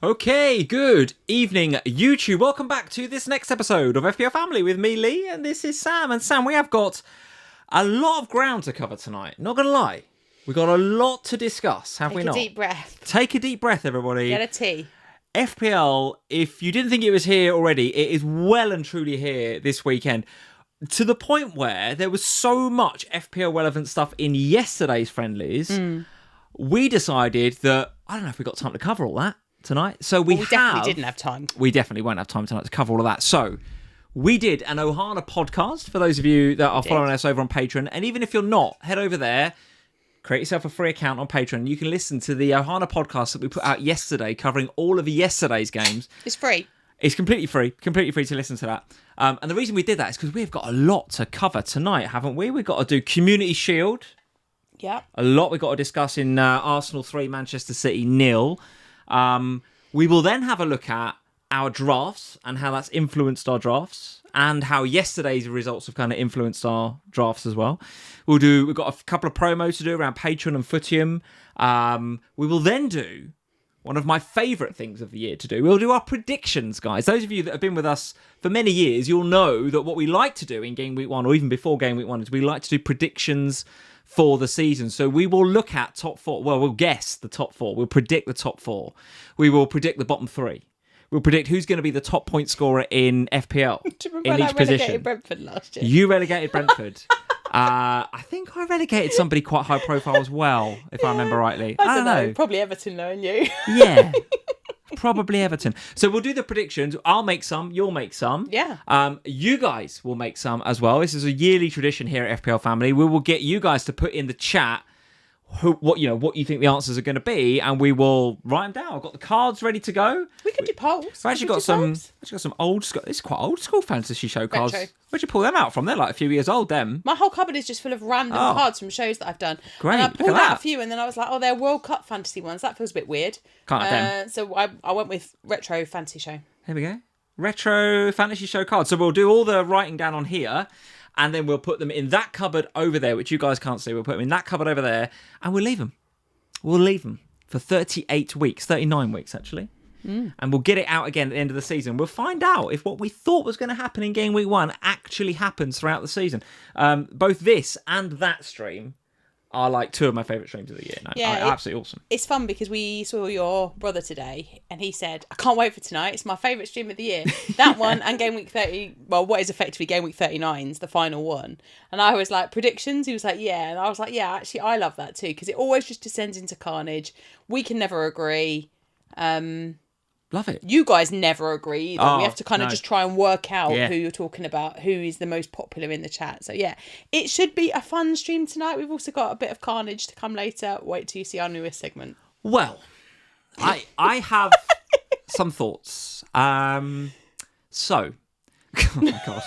Okay, good evening, YouTube. Welcome back to this next episode of FPL Family with me, Lee, and this is Sam. And Sam, we have got a lot of ground to cover tonight. Not going to lie. We've got a lot to discuss, have we not? Take a deep breath. Take a deep breath, everybody. Get a tea. FPL, if you didn't think it was here already, it is well and truly here this weekend. To the point where there was so much FPL relevant stuff in yesterday's friendlies, we decided that, I don't know if we got time to cover all that tonight. So we definitely didn't have time. We definitely won't have time tonight to cover all of that. So we did an Ohana podcast for those of you that are following us over on Patreon. And even if you're not, head over there, create yourself a free account on Patreon. You can listen to the Ohana podcast that we put out yesterday covering all of yesterday's games. It's free. It's completely free to listen to that. And the reason we did that is because we've got a lot to cover tonight, haven't we? We've got to do Community Shield. Yeah. A lot we've got to discuss in Arsenal 3, Manchester City 0. We will then have a look at our drafts and how that's influenced our drafts and how yesterday's results have kind of influenced our drafts as well. We've got a couple of promos to do around Patreon and Footium. We will then do one of my favourite things of the year to do. We'll do our predictions, guys. Those of you that have been with us for many years, you'll know that what we like to do in Game Week 1 or even before Game Week 1 is we like to do predictions for the season. So we will look at top 4. Well, we'll guess the top 4. We'll predict the top 4. We will predict the bottom 3. We'll predict who's going to be the top point scorer in FPL Do you remember in when each I position. relegated Brentford last year? You relegated Brentford. I think I relegated somebody quite high profile as well, if I remember rightly. I don't know. Probably Everton, knowing you. Yeah. Probably Everton. So we'll do the predictions. I'll make some. You'll make some. Yeah. You guys will make some as well. This is a yearly tradition here at FPL Family. We will get you guys to put in the chat what you think the answers are going to be, and we will write them down. I've got the cards ready to go. We could do polls. I've actually got some old school. It's quite old school fantasy show cards. Retro. Where'd you pull them out from? They're like a few years old. Them. My whole cupboard is just full of random cards from shows that I've done. Great. And I Look pulled at out that. a few, and then I was like, oh, they're World Cup fantasy ones. That feels a bit weird. Can't have them. So I went with retro fantasy show. Here we go. Retro fantasy show cards. So we'll do all the writing down on here, and then we'll put them in that cupboard over there, which you guys can't see. We'll put them in that cupboard over there, and we'll leave them. We'll leave them for 38 weeks, 39 weeks actually. And we'll get it out again at the end of the season. We'll find out if what we thought was going to happen in Game Week 1 actually happens throughout the season. Both this and that stream are like two of my favourite streams of the year. Absolutely awesome. It's fun because we saw your brother today and he said, I can't wait for tonight. It's my favourite stream of the year. That one and Game Week 30, well, what is effectively Game Week 39 is the final one. And I was like, predictions? He was like, yeah. And I was like, yeah, actually, I love that too because it always just descends into carnage. We can never agree. Love it. You guys never agree either. Oh, we have to kind of no. just try and work out who you're talking about, who is the most popular in the chat. So yeah, it should be a fun stream tonight. We've also got a bit of carnage to come later. Wait till you see our newest segment. Well, I have some thoughts. So, oh my God.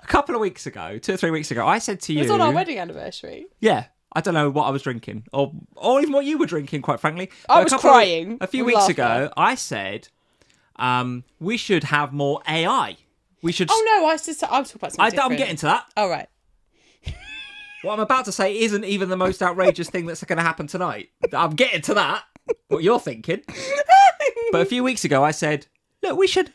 A couple of weeks ago, 2 or 3 weeks ago, I said to you... It was on our wedding anniversary. Yeah. I don't know what I was drinking, or even what you were drinking, quite frankly. I was crying. A few weeks ago, I said we should have more AI. We should... Oh, no, I was talking about something different. I'm getting to that. Oh, right. What I'm about to say isn't even the most outrageous thing that's going to happen tonight. I'm getting to that, what you're thinking. But a few weeks ago, I said, look, we should,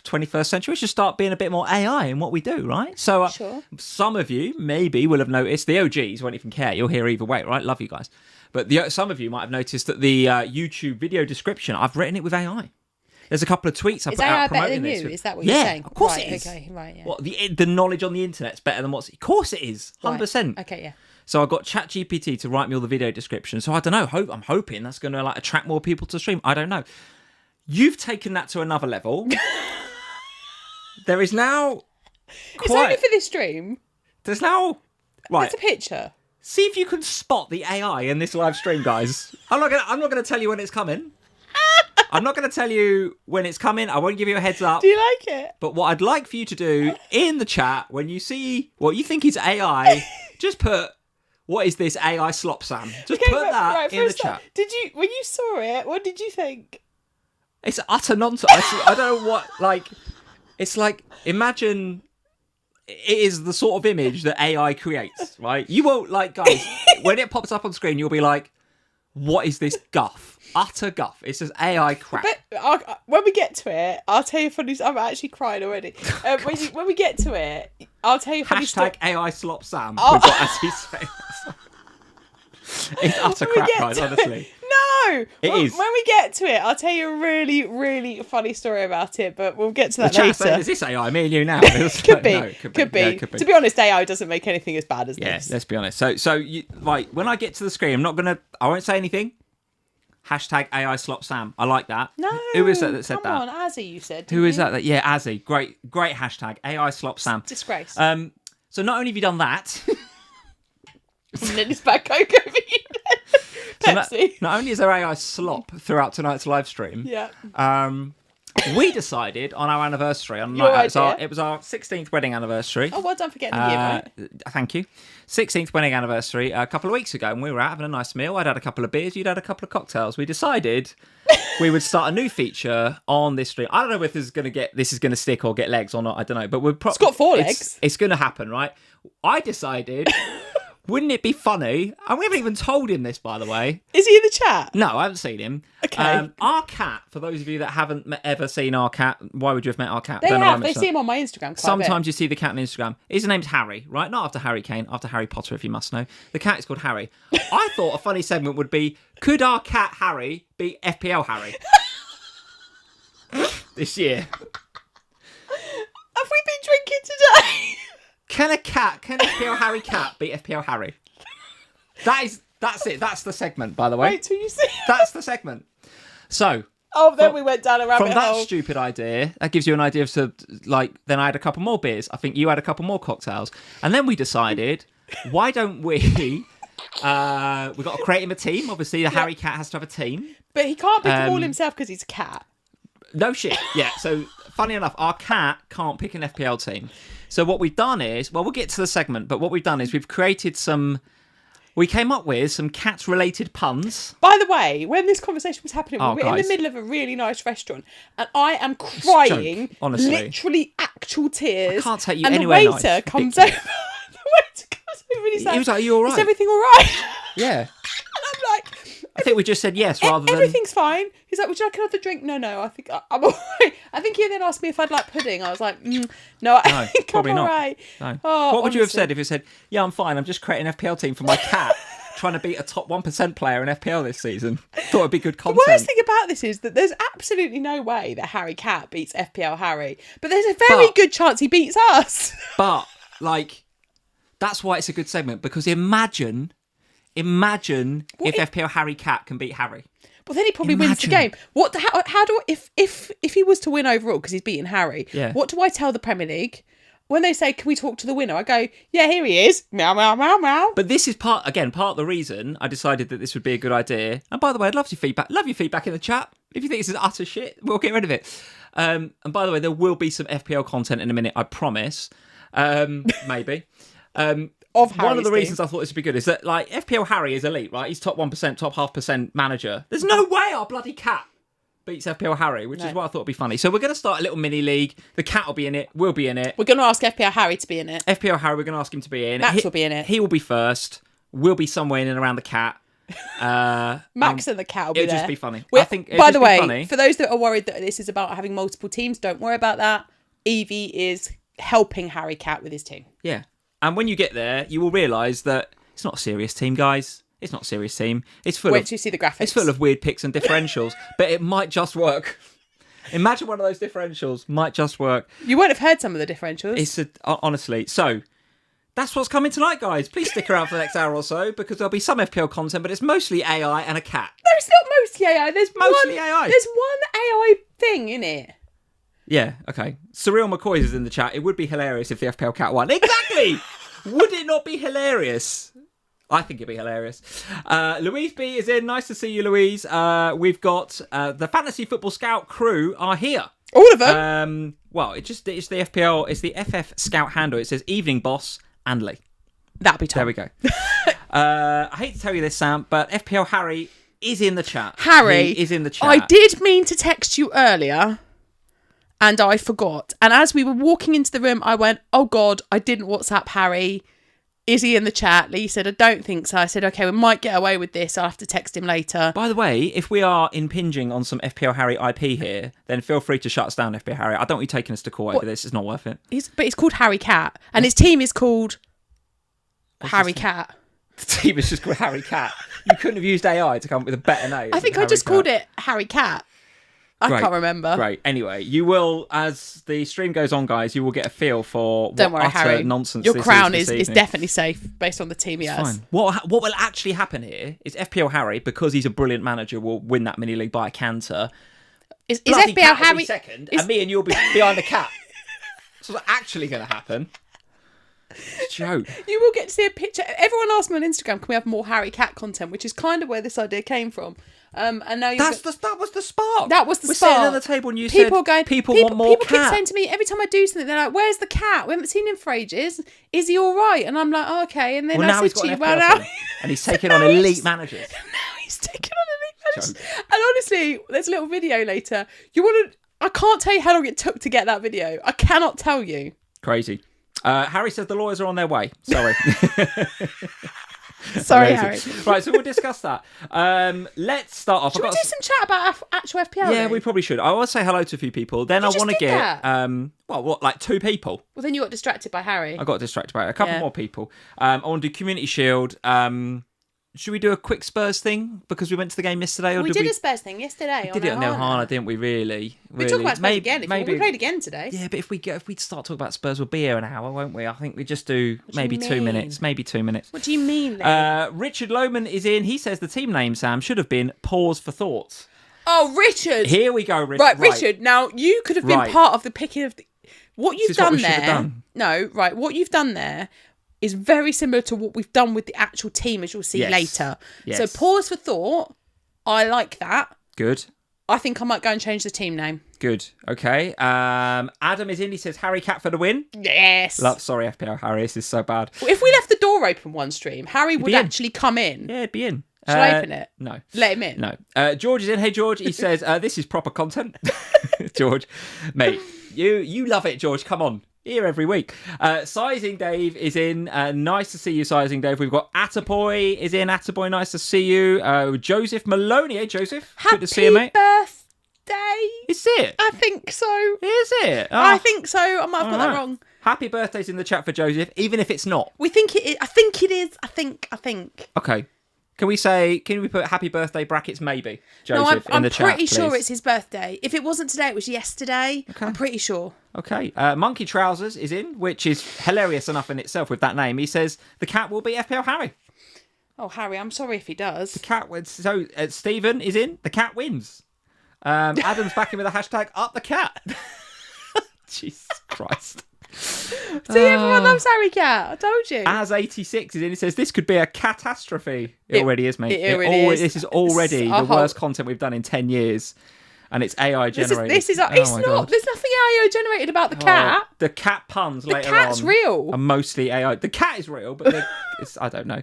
21st century, we should start being a bit more AI in what we do, right? So Sure. Some of you maybe will have noticed, the OGs won't even care, you'll hear either way, right? Love you guys. But some of you might have noticed that the YouTube video description, I've written it with AI. There's a couple of tweets I put out promoting this. Is AI better than you? Is that what you're saying? Of course right, it is. Okay, right, yeah. What, the knowledge on the internet's better than what's... Of course it is, 100%. Right. Okay, yeah. So I got ChatGPT to write me all the video description. So I don't know, I'm hoping that's going to attract more people to stream. I don't know. You've taken that to another level. There is now It's only for this stream. There's now... Right. It's a picture. See if you can spot the AI in this live stream, guys. I'm not gonna tell you when it's coming. I'm not going to tell you when it's coming. I won't give you a heads up. Do you like it? But what I'd like for you to do in the chat, when you see what you think is AI, just put, what is this AI slop, Sam? Just put that in the chat. Did you, when you saw it, what did you think? It's utter nonsense. I don't know what, it's like, imagine it is the sort of image that AI creates, right? You won't, guys, when it pops up on screen, you'll be like, what is this guff? Utter guff. It's just AI crap. But when we get to it, I'll tell you funny. I'm actually crying already. When we get to it, I'll tell you funny. Hashtag AI slop Sam. We've got, as he says. It's utter crap, guys, honestly. No! It is. When we get to it, I'll tell you a really, really funny story about it, but we'll get to that later. Saying, is this AI? Me and you now? Could be. No, could be. Yeah, could be. To be honest, AI doesn't make anything as bad as this. Yeah, let's be honest. So you, like, when I get to the screen, I won't say anything. Hashtag AI slop Sam. I like that. No. Who is that said that? Come on, Azzy, you said. Who is that? Yeah, Azzy. Great hashtag. AI slop Sam. Disgrace. So not only have you done that... And then it's back Coke over you. Pepsi. So not only is there AI slop throughout tonight's live stream, we decided on our anniversary, it was our 16th wedding anniversary. Oh, well done for getting the year right. Thank you. 16th wedding anniversary a couple of weeks ago, and we were out having a nice meal. I'd had a couple of beers, you'd had a couple of cocktails. We decided we would start a new feature on this stream. I don't know if this is going to stick or get legs or not. I don't know, but it's got 4 legs. It's going to happen, right? I decided. Wouldn't it be funny? And we haven't even told him this, by the way. Is he in the chat? No, I haven't seen him. Okay. Our cat, for those of you that haven't ever seen our cat, why would you have met our cat? They have. They see him on my Instagram quite Sometimes a bit. you see the cat on Instagram. His name's Harry, right? Not after Harry Kane, after Harry Potter, if you must know. The cat is called Harry. I thought a funny segment would be, could our cat Harry be FPL Harry? This year. Have we been drinking today? Can FPL Harry cat beat FPL Harry? That's it. That's the segment, by the way. Wait till you see. That's the segment. So. Then we went down a rabbit hole. From that stupid idea, that gives you an idea of then I had a couple more beers. I think you had a couple more cocktails, and then we decided, why don't we? We got to create him a team. Obviously, the Harry cat has to have a team, but he can't pick them all himself because he's a cat. No shit. Yeah. So funny enough, our cat can't pick an FPL team. So what we've done is, we'll get to the segment, but what we've done is we came up with some cat-related puns. By the way, when this conversation was happening, we were in the middle of a really nice restaurant, and I am crying, honestly. Literally actual tears. I can't take you and anywhere nice. And the waiter comes over. And he's like, he was like, "Are you all right? Is everything all right?" Yeah. And I'm like, I think we just said yes rather than... Everything's fine. He's like, would you like another drink? No, I think I'm all right. I think he then asked me if I'd like pudding. I was like, no, I think probably I'm all not. right. No. Oh, what would you have said if you said, yeah, I'm fine, I'm just creating an FPL team for my cat, trying to beat a top 1% player in FPL this season? Thought it'd be good content. The worst thing about this is that there's absolutely no way that Harry Cat beats FPL Harry, but there's a very good chance he beats us. But, that's why it's a good segment, because imagine if FPL Harry Cat can beat Harry. Well, then he probably wins the game. How do if he was to win overall because he's beaten Harry? Yeah. What do I tell the Premier League when they say, "Can we talk to the winner?" I go, "Yeah, here he is." Meow meow meow meow. But this is part of the reason I decided that this would be a good idea. And by the way, I'd love your feedback. Love your feedback in the chat. If you think this is utter shit, we'll get rid of it. And by the way, there will be some FPL content in a minute. I promise. Maybe. One of the reasons I thought this would be good is that FPL Harry is elite, right? He's top 1%, top 0.5% manager. There's no way our bloody cat beats FPL Harry, which is why I thought it'd be funny. So we're going to start a little mini league. The cat will be in it. We'll be in it. We're going to ask FPL Harry to be in it. FPL Harry, we're going to ask him to be in. Max will be in it. He will be first. We'll be somewhere in and around the cat. Max and the cat will be there. It'll just be funny. I think. By the way, for those that are worried that this is about having multiple teams, don't worry about that. Evie is helping Harry Cat with his team. Yeah. And when you get there, you will realise that it's not a serious team, guys. It's not a serious team. It's full Wait till you see the graphics. It's full of weird picks and differentials, but it might just work. Imagine one of those differentials might just work. You won't have heard some of the differentials. Honestly. So, that's what's coming tonight, guys. Please stick around for the next hour or so, because there'll be some FPL content, but it's mostly AI and a cat. No, it's not mostly AI. There's mostly AI. There's one AI thing in it. Yeah, okay. Surreal McCoys is in the chat. It would be hilarious if the FPL cat won. Exactly! Would it not be hilarious? I think it'd be hilarious. Louise B is in. Nice to see you, Louise. We've got the Fantasy Football Scout crew are here. All of them? Well, it's the FPL, it's the FF Scout handle. It says Evening Boss and Lee. That'd be Tom. There we go. I hate to tell you this, Sam, but FPL Harry is in the chat. Harry is in the chat. I did mean to text you earlier, and I forgot. And as we were walking into the room, I went, oh God, I didn't WhatsApp Harry. Is he in the chat? Lee said, I don't think so. I said, okay, we might get away with this. I'll have to text him later. By the way, if we are impinging on some FPL Harry IP here, then feel free to shut us down, FPL Harry. I don't want you taking us to court over this. It's not worth it. But it's called Harry Cat. And his team is called Harry Cat. The team is just called Harry Cat. You couldn't have used AI to come up with a better name. I think I just called it Harry Cat. I can't remember. Great. Anyway, you will, as the stream goes on, guys, you will get a feel for Don't worry, utter Harry. nonsense Your this crown is is definitely safe based on the team he has. Fine. What will actually happen here is FPL Harry, because he's a brilliant manager, will win that mini league by a canter. Is FPL Harry will be second, and me and you'll be behind the cat. That's what's actually going to happen. It's a joke. You will get to see a picture. Everyone asked me on Instagram, can we have more Harry Cat content? Which is kind of where this idea came from. And now that was the spark. That was the We're spark. sitting on the table and you people said people want more People cat. keep saying to me every time I do something, they're like, "Where's the cat? We haven't seen him for ages. Is he all right?" And I'm like, "Oh, okay." And then now I he's said got to you, an "Well, FPL now." and he's taking on elite managers. Now he's taking on elite managers. And honestly, there's a little video later. I can't tell you how long it took to get that video. I cannot tell you. Crazy. Harry says the lawyers are on their way. Sorry. Sorry, Harry. Right, so we'll discuss that. Let's start off. Should we do some chat about actual FPL? Yeah, we probably should. I want to say hello to a few people. Then I want to get like 2 people. Well, then you got distracted by Harry. I got distracted by it. A couple more people. I want to do Community Shield. Should we do a quick Spurs thing because we went to the game yesterday? Or we did a Spurs thing yesterday. We did it on No Haaland, didn't we? Really? We talk about Spurs again. Maybe we played again today. Yeah, but if we start talking about Spurs, we'll be here an hour, won't we? I think we just do maybe 2 minutes. Maybe 2 minutes. What do you mean? Richard Lohman is in. He says the team name, Sam, should have been Pause for Thought. Oh, Richard! Here we go, Richard. Right, Richard. Now you could have been part of the picking of what you've done there. No, right. What you've done there is very similar to what we've done with the actual team, as you'll see later. Yes. So pause for thought. I like that. Good. I think I might go and change the team name. Good. Okay. Adam is in. He says Harry Cat for the win. Yes. Sorry, FPL Harry. This is so bad. Well, if we left the door open one stream, Harry would actually come in. Yeah, it'd be in. Shall I open it? No. Let him in? No. George is in. Hey, George. He says, this is proper content. George, mate, you love it, George. Come on. Here every week. Sizing Dave is in. Nice to see you, Sizing Dave. We've got Attaboy is in. Attaboy, nice to see you. Joseph Maloney. Hey, Joseph. Good to see you, mate. Happy birthday. Is it? I think so. Is it? Oh. I think so. I might have got that wrong. Happy birthday's in the chat for Joseph, even if it's not. We think it is. I think it is. I think. Okay. Can we put happy birthday brackets maybe, Joseph, in the chat, I'm pretty sure please? it's his birthday. If it wasn't today, it was yesterday. Okay. I'm pretty sure. Okay. Monkey Trousers is in, which is hilarious enough in itself with that name. He says the cat will be FPL Harry. Oh, Harry, I'm sorry if he does. The cat wins. So Stephen is in. The cat wins. Adam's back in with a hashtag up the cat. Jesus Christ. See, everyone loves Harry Cat. I told you. As 86 is in, he says this could be a catastrophe. It already is, mate. It already is. This is already the worst content we've done in 10 years. And it's AI generated. It's not. God. There's nothing AI generated about the cat. The cat puns later on. The cat's real. Are mostly AI. The cat is real, but I don't know.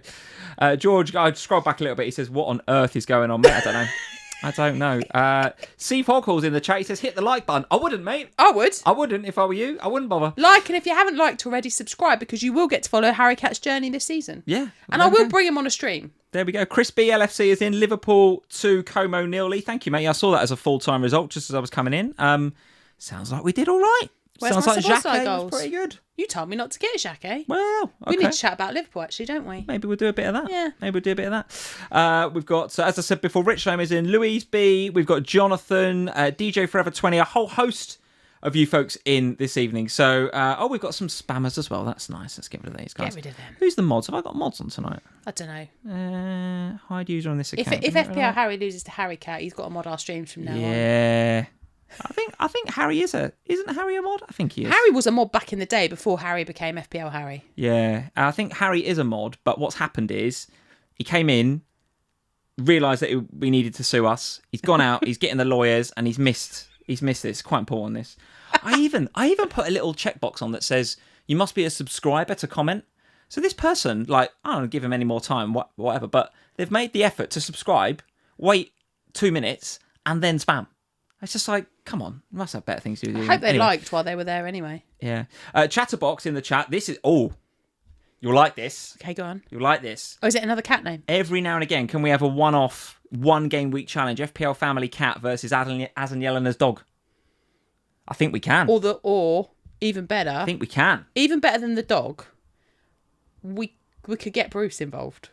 George, I'd scroll back a little bit. He says, what on earth is going on, mate? I don't know. Steve Hogghall's in the chat. He says, hit the like button. I wouldn't, mate. I would. I wouldn't if I were you. I wouldn't bother. Like, and if you haven't liked already, subscribe because you will get to follow Harry Cat's journey this season. Yeah. And I will bring him on a stream. There we go. Chris B LFC is in. Liverpool to Como Nearly. Thank you, mate. I saw that as a full-time result just as I was coming in. Sounds like we did all right. Sounds like Xhaka was pretty good. You told me not to get Xhaka. Well, okay. We need to chat about Liverpool, actually, don't we? Maybe we'll do a bit of that. Yeah. Maybe we'll do a bit of that. We've got, as I said before, Rich Lame is in. Louise B. We've got Jonathan, DJ Forever 20, a whole host of you folks in this evening. So, we've got some spammers as well. That's nice. Let's get rid of these guys. Get rid of them. Who's the mods? Have I got mods on tonight? I don't know. Hide user on this account. If FPL Harry loses to Harry Cat, he's got to mod our streams from now on. Yeah. I think Harry isn't Harry a mod? I think he is. Harry was a mod back in the day before Harry became FPL Harry. Yeah, I think Harry is a mod, but what's happened is he came in, realised that we needed to sue us. He's gone out, he's getting the lawyers, and he's missed this. It's quite important, this. I even put a little checkbox on that says you must be a subscriber to comment. So this person, like, I don't give him any more time, whatever, but they've made the effort to subscribe, wait 2 minutes, and then spam. It's just like, come on, you must have better things to do. I hope they liked while they were there anyway. Yeah. Chatterbox in the chat. This is, you're You'll like this. Okay, go on. You'll like this. Oh, is it another cat name? Every now and again, can we have a one-off, one game week challenge? FPL Family cat versus Yelena's dog. I think we can. Or even better. I think we can. Even better than the dog. We could get Bruce involved.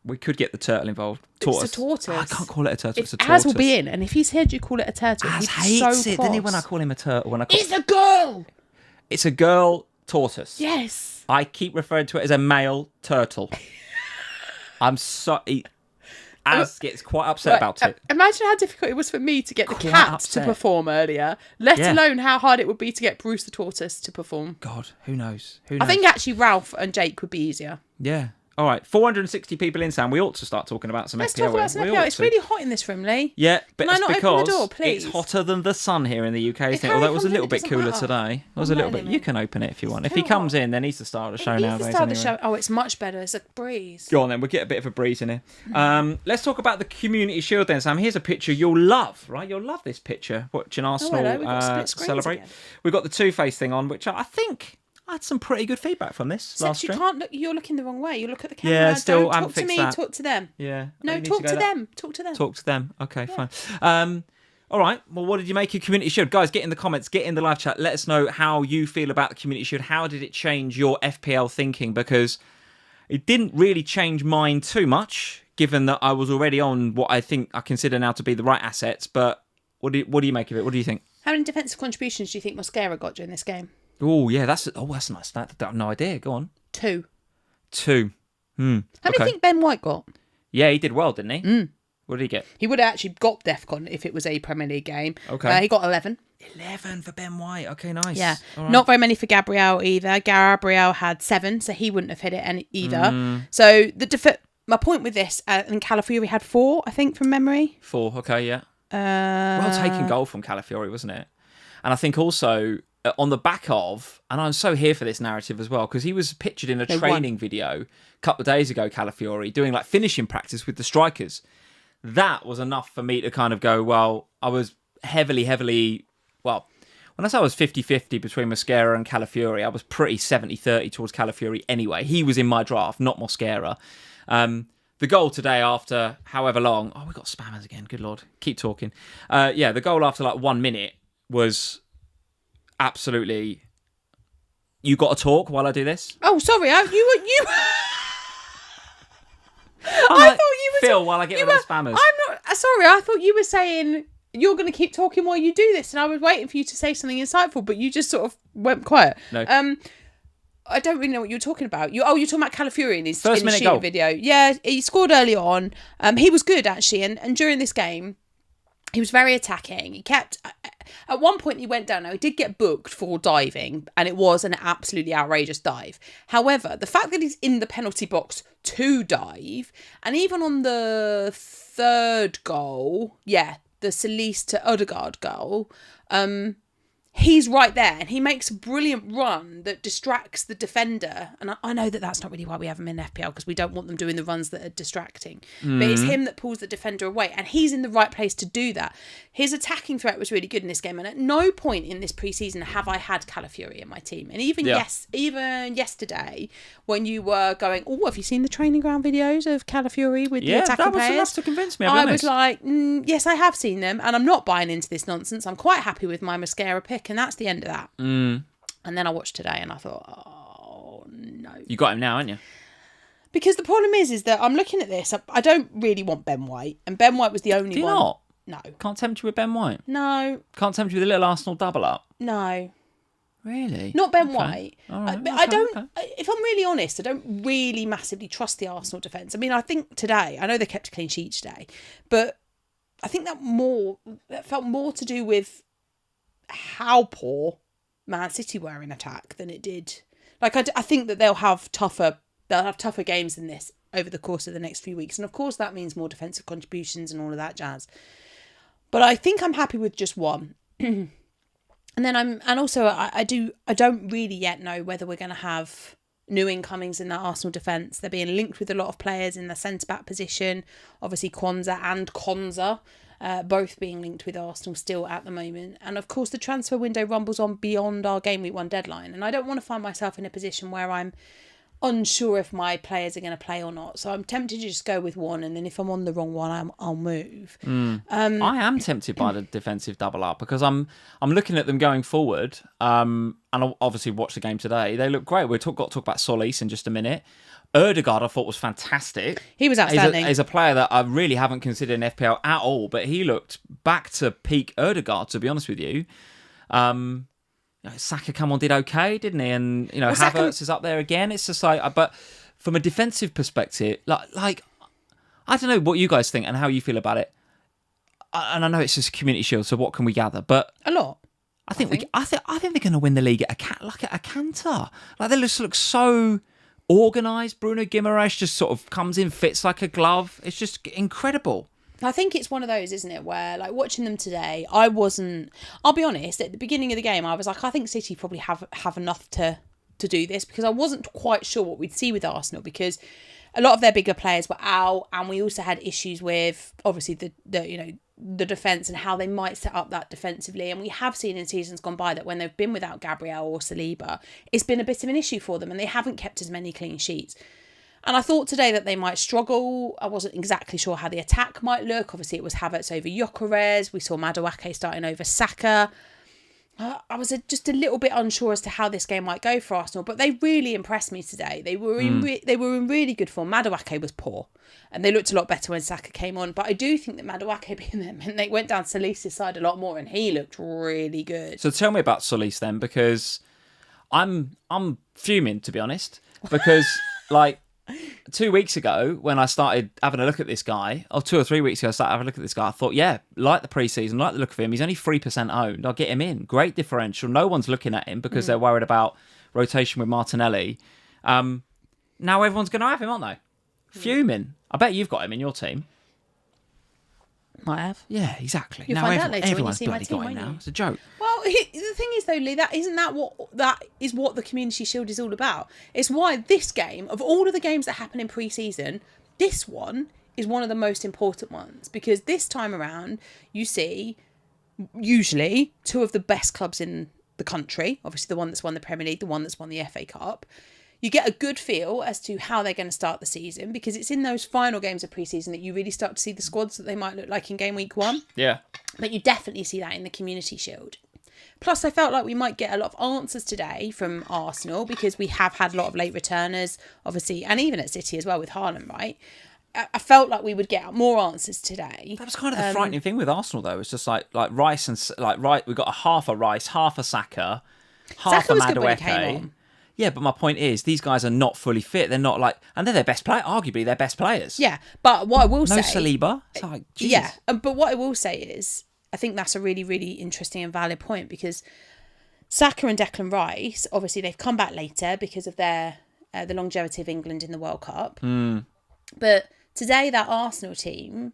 We could get the turtle involved. Tortoise. It's a tortoise. Oh, I can't call it a turtle. It's a Az tortoise. will be in, and if he's heard you call it a turtle, Az he's hates so it, cross. didn't he, when I call him a turtle? It's a girl! It's a girl tortoise. Yes. I keep referring to it as a male turtle. I'm sorry. Az gets quite upset about it. Imagine how difficult it was for me to get the Quite cat upset. to perform earlier, let alone how hard it would be to get Bruce the tortoise to perform. God, who knows? I think actually Ralph and Jake would be easier. Yeah. All right, 460 people in, Sam. We ought to start talking about some Let's FPL. talk about some FPL. It's really hot in this room, Lee. Yeah, but Can I it's not because open the door, please? it's hotter than the sun here in the UK, isn't it? Harry Although it was comes a in, little it bit doesn't cooler matter. today. It was a little bit. You can open it if you want. If he comes in, then he's the star of the show He's nowadays. the star of the anyway. show. Oh, it's much better. It's a breeze. Go on then, we'll get a bit of a breeze in here. Let's talk about the Community Shield then, Sam. Here's a picture you'll love, right? You'll love this picture. Watching Arsenal hello, we've got split screens celebrate. again. We've got the Two-Face thing on, which I think I had some pretty good feedback from this last Except you stream. can't look. You're looking the wrong way. You look at the camera. Yeah, still, Don't I haven't talk to fixed me. that. Talk to them. Yeah. No, you need talk go to that- them. Talk to them. Talk to them. Okay, fine. All right. Well, what did you make of Community Shield? Guys, get in the comments, get in the live chat. Let us know how you feel about the Community Shield. How did it change your FPL thinking? Because it didn't really change mine too much, given that I was already on what I think I consider now to be the right assets. But what do you make of it? What do you think? How many defensive contributions do you think Mosquera got during this game? Oh, yeah, that's nice. I have no idea. Go on. 2. 2. How many do you think Ben White got? Yeah, he did well, didn't he? What did he get? He would have actually got DEFCON if it was a Premier League game. Okay. He got 11. 11 for Ben White. Okay, nice. Yeah. All right. Not very many for Gabriel either. Gabriel had 7, so he wouldn't have hit it either. So my point with this, and Calafiori had 4, I think, from memory. 4. Okay, yeah. Well taken goal from Calafiori, wasn't it? And I think also on the back of, and I'm so here for this narrative as well, because he was pictured in a training video a couple of days ago, Calafiori, doing like finishing practice with the strikers. That was enough for me to kind of go, well, I was heavily, well, when I say I was 50-50 between Mosquera and Calafiori, I was pretty 70-30 towards Calafiori anyway. He was in my draft, not Mosquera. The goal today after however long... Oh, we got spammers again. Good Lord. Keep talking. The goal after like 1 minute was absolutely... You got to talk while I do this? Oh, sorry. You I thought you were... Phil, while I get rid of the spammers. I'm not... Sorry, I thought you were saying... You're going to keep talking while you do this, and I was waiting for you to say something insightful, but you just sort of went quiet. No. I don't really know what you're talking about. You're talking about Calafiori in his First minute shooting goal. video. Yeah, he scored early on. He was good actually, and during this game, he was very attacking. He kept. At one point, he went down. Now he did get booked for diving, and it was an absolutely outrageous dive. However, the fact that he's in the penalty box to dive, and even on the third goal, the Celise to Odegaard goal, he's right there and he makes a brilliant run that distracts the defender. And I know that that's not really why we have him in FPL, because we don't want them doing the runs that are distracting. But it's him that pulls the defender away, and he's in the right place to do that. His attacking threat was really good in this game, and at no point in this pre-season have I had Calafiori in my team. And even even yesterday, when you were going, oh, have you seen the training ground videos of Calafiori with the attacking players? Yeah, that was enough to convince me. I was like, yes, I have seen them, and I'm not buying into this nonsense. I'm quite happy with my Mosquera pick, and that's the end of that. And then I watched today, and I thought, oh, no. You got him now, haven't you? Because the problem is that I'm looking at this. I don't really want Ben White, and Ben White was the only one. Do you not? No. Can't tempt you with Ben White? No. Can't tempt you with a little Arsenal double up? No. Really? Not Ben White. All right, I don't, if I'm really honest, I don't really massively trust the Arsenal defence. I mean, I think today, I know they kept a clean sheet today, but I think that felt more to do with how poor Man City were in attack than it did. Like, I think that they'll have tougher games than this over the course of the next few weeks. And of course that means more defensive contributions and all of that jazz. But I think I'm happy with just one. And then I don't really yet know whether we're going to have new incomings in that Arsenal defence. They're being linked with a lot of players in the centre-back position. Obviously Kwanzaa and Konza, both being linked with Arsenal still at the moment. And of course the transfer window rumbles on beyond our Gameweek 1 deadline. And I don't want to find myself in a position where I'm unsure if my players are going to play or not. So I'm tempted to just go with one, and then if I'm on the wrong one, I'll move. I am tempted by the defensive double up because I'm looking at them going forward. And I'll obviously watch the game today. They look great. Got to talk about Solis in just a minute. Erdegaard, I thought, was fantastic. He was outstanding. He's a player that I really haven't considered in FPL at all, but he looked back to peak Erdegaard, to be honest with you. Saka did okay, didn't he? And Havertz is up there again. It's just like, but from a defensive perspective, like I don't know what you guys think and how you feel about it. And I know it's just a Community Shield, so what can we gather? But a lot. I think they're going to win the league at a canter. Like they just look so organised. Bruno Guimaraes just sort of comes in, fits like a glove. It's just incredible. I think it's one of those, isn't it, where like watching them today, I'll be honest, at the beginning of the game, I was like, I think City probably have enough to do this, because I wasn't quite sure what we'd see with Arsenal, because a lot of their bigger players were out, and we also had issues with obviously the defence and how they might set up that defensively. And we have seen in seasons gone by that when they've been without Gabriel or Saliba, it's been a bit of an issue for them, and they haven't kept as many clean sheets. And I thought today that they might struggle. I wasn't exactly sure how the attack might look. Obviously, it was Havertz over Gyökeres. We saw Madueke starting over Saka. I was just a little bit unsure as to how this game might go for Arsenal, but they really impressed me today. They were in really good form. Madueke was poor, and they looked a lot better when Saka came on. But I do think that Madueke being there meant they went down Solis' side a lot more, and he looked really good. So tell me about Solis then, because I'm fuming, to be honest, because like 2 weeks ago when I started having a look at this guy, or 2 or 3 weeks ago I started having a look at this guy, I thought, yeah, like the pre-season, like the look of him, he's only 3% owned, I'll get him in. Great differential. No one's looking at him because they're worried about rotation with Martinelli. Now everyone's going to have him, aren't they? Fuming. I bet you've got him in your team. Might have. Yeah, exactly. You'll now find out later when you everyone's see my bloody team, got him won't now. you? It's a joke. Well, the thing is though, Lee, that is what the Community Shield is all about. It's why this game, of all of the games that happen in pre-season, this one is one of the most important ones, because this time around you see usually two of the best clubs in the country. Obviously, the one that's won the Premier League, the one that's won the FA Cup. You get a good feel as to how they're going to start the season, because it's in those final games of pre-season that you really start to see the squads that they might look like in game week 1. Yeah. But you definitely see that in the Community Shield. Plus, I felt like we might get a lot of answers today from Arsenal, because we have had a lot of late returners, obviously, and even at City as well with Haaland, right? I felt like we would get more answers today. That was kind of the frightening thing with Arsenal, though. It's just like Rice and we got half a Rice, half a Saka, half Saka a was good when he came Madueke. on. Yeah, but my point is, these guys are not fully fit. They're not and they're their best player, arguably their best players. Yeah, but what I will say... No Saliba. It's like, Jesus. Yeah, but what I will say is, I think that's a really, really interesting and valid point, because Saka and Declan Rice, obviously they've come back later because of the longevity of England in the World Cup. But today, that Arsenal team,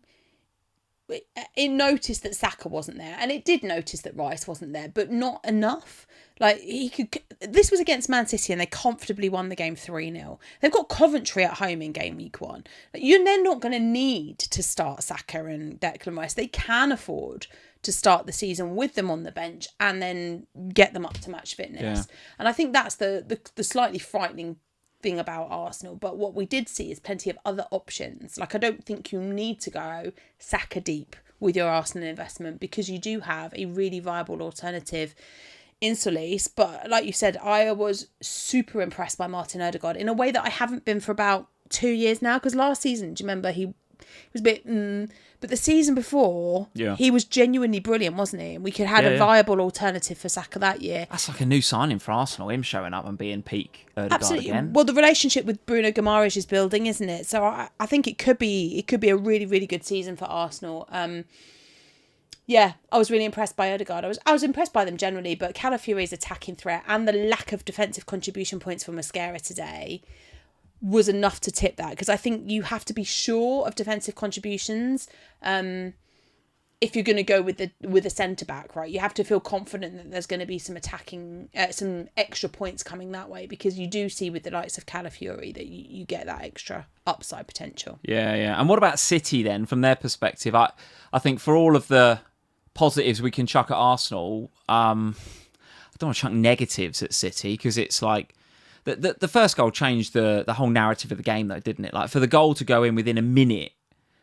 it noticed that Saka wasn't there, and it did notice that Rice wasn't there, but not enough. Like, this was against Man City, and they comfortably won the game 3-0. They've got Coventry at home in game week 1. They're not going to need to start Saka and Declan Rice. They can afford to start the season with them on the bench and then get them up to match fitness. Yeah. And I think that's the slightly frightening thing about Arsenal. But what we did see is plenty of other options. Like, I don't think you need to go Saka deep with your Arsenal investment, because you do have a really viable alternative in Solis. But like you said, I was super impressed by Martin Odegaard in a way that I haven't been for about 2 years now, because last season, do you remember, he was a bit but the season before, he was genuinely brilliant, wasn't he? And we could have had a viable alternative for Saka that year. That's like a new signing for Arsenal, him showing up and being peak Odegaard Absolutely. again. Well, the relationship with Bruno Guimaraes is building, isn't it? So I think it could be a really, really good season for Arsenal. Yeah, I was really impressed by Odegaard. I was impressed by them generally, but Calafiori's attacking threat and the lack of defensive contribution points for Mascara today was enough to tip that, because I think you have to be sure of defensive contributions if you're going to go with a centre back, right? You have to feel confident that there's going to be some attacking, some extra points coming that way, because you do see with the likes of Calafiori that you get that extra upside potential. Yeah. And what about City then, from their perspective? I think for all of the positives we can chuck at Arsenal, I don't want to chuck negatives at City, because it's like The first goal changed the whole narrative of the game, though, didn't it? Like, for the goal to go in within a minute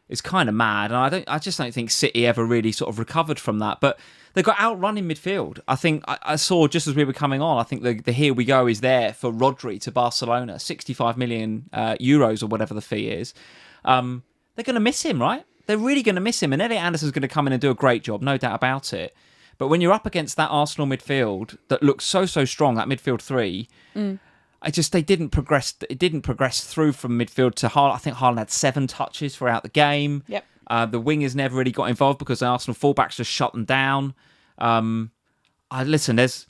is kind of mad, and I just don't think City ever really sort of recovered from that. But they got outrun in midfield. I think I saw just as we were coming on. I think the here we go is there for Rodri to Barcelona, 65 million euros or whatever the fee is. They're going to miss him, right? They're really going to miss him, and Elliot Anderson's going to come in and do a great job, no doubt about it. But when you're up against that Arsenal midfield that looks so strong, that midfield three, they didn't progress. It didn't progress through from midfield to Haaland. I think Haaland had 7 touches throughout the game. Yep. The wingers never really got involved because the Arsenal fullbacks just shut them down. Listen, there's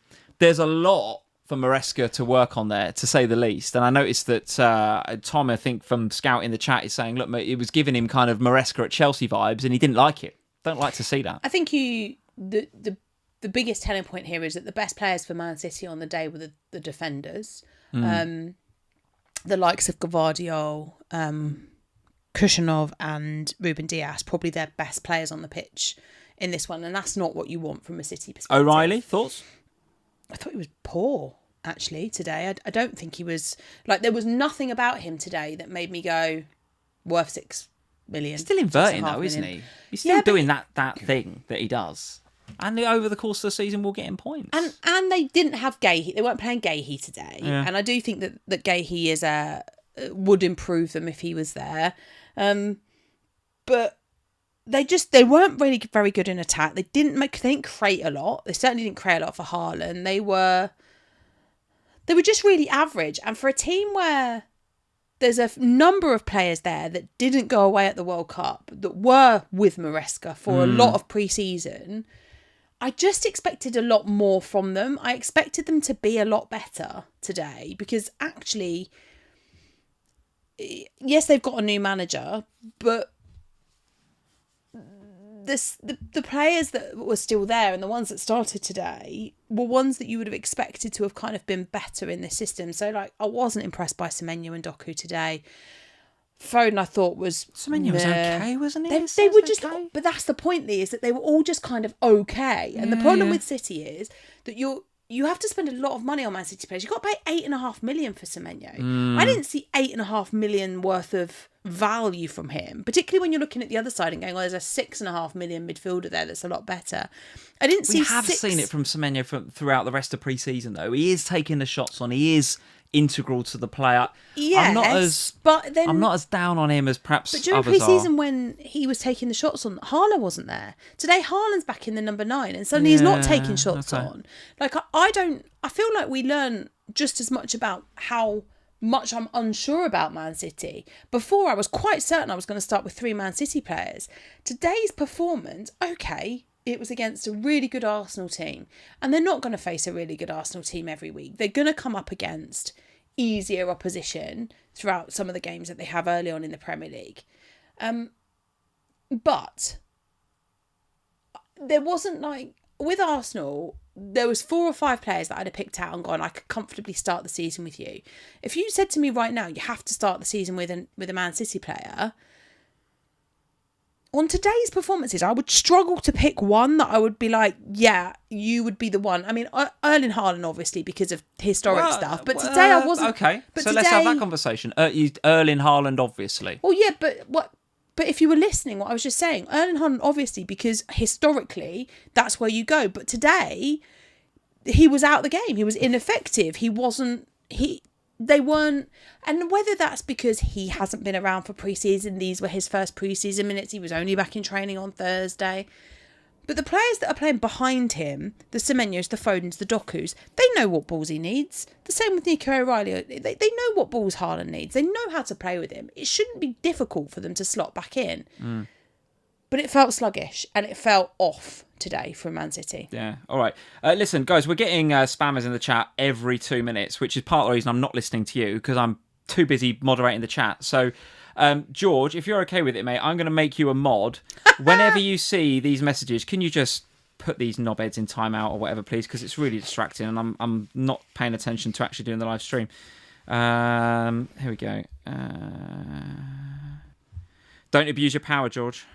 a lot for Maresca to work on there, to say the least. And I noticed that Tom, I think from Scout in the chat, is saying, look, it was giving him kind of Maresca at Chelsea vibes, and he didn't like it. Don't like to see that. I think the biggest telling point here is that the best players for Man City on the day were the defenders. The likes of Gvardiol, Kushanov and Ruben Dias, probably their best players on the pitch in this one. And that's not what you want from a City perspective. O'Reilly, thoughts? I thought he was poor, actually, today. I don't think he was... Like, there was nothing about him today that made me go, worth 6 million. He's still inverting, though, isn't he? He's still doing that thing that he does. And over the course of the season, we'll get him points. And they didn't have Gahey. They weren't playing Gahey today. Yeah. And I do think that Gahey is would improve them if he was there. But they weren't really very good in attack. They didn't create a lot. They certainly didn't create a lot for Haaland. They were just really average. And for a team where there's a number of players there that didn't go away at the World Cup, that were with Maresca for a lot of pre-season, I just expected a lot more from them. I expected them to be a lot better today because actually, yes, they've got a new manager, but the players that were still there and the ones that started today were ones that you would have expected to have kind of been better in this system. So, like, I wasn't impressed by Semenyo and Doku today. Foden, I thought was... Semenyo was okay, wasn't he? They were just... Okay. But that's the point, Lee, is that they were all just kind of okay. And the problem with City is that you have to spend a lot of money on Man City players. You've got to pay 8.5 million for Semenyo. I didn't see 8.5 million worth of value from him, particularly when you're looking at the other side and going, well, there's a 6.5 million midfielder there that's a lot better. I didn't see... We have seen it from Semenyo throughout the rest of pre-season, though. He is taking the shots on. He is integral to the player. Yes, I'm not as down on him as perhaps others are. But during pre-season, when he was taking the shots on, Haaland wasn't there. Today, Haaland's back in the number 9, and suddenly he's not taking shots on. Like, I feel like we learn just as much about how much I'm unsure about Man City. Before, I was quite certain I was going to start with 3 Man City players. Today's performance, okay, it was against a really good Arsenal team. And they're not going to face a really good Arsenal team every week. They're going to come up against easier opposition throughout some of the games that they have early on in the Premier League. But there wasn't like... With Arsenal, there was 4 or 5 players that I'd have picked out and gone, I could comfortably start the season with you. If you said to me right now, you have to start the season with a Man City player... On today's performances, I would struggle to pick one that I would be like, yeah, you would be the one. I mean, Erling Haaland, obviously, because of historic stuff. But today I wasn't... Okay, so let's have that conversation. Erling Haaland, obviously. Well, yeah, but if you were listening, what I was just saying, Erling Haaland, obviously, because historically, that's where you go. But today, he was out of the game. He was ineffective. They weren't, and whether that's because he hasn't been around for pre-season, these were his first pre-season minutes, he was only back in training on Thursday. But the players that are playing behind him, the Semenyos, the Fodens, the Dokus, they know what balls he needs. The same with Nico O'Reilly. They know what balls Haaland needs. They know how to play with him. It shouldn't be difficult for them to slot back in. But it felt sluggish and it felt off today from Man City. Yeah, all right. Listen, guys, we're getting spammers in the chat every 2 minutes, which is part of the reason I'm not listening to you, because I'm too busy moderating the chat. So, George, if you're okay with it, mate, I'm going to make you a mod. Whenever you see these messages, can you just put these knobheads in timeout or whatever, please? Because it's really distracting and I'm not paying attention to actually doing the live stream. Here we go. Don't abuse your power, George.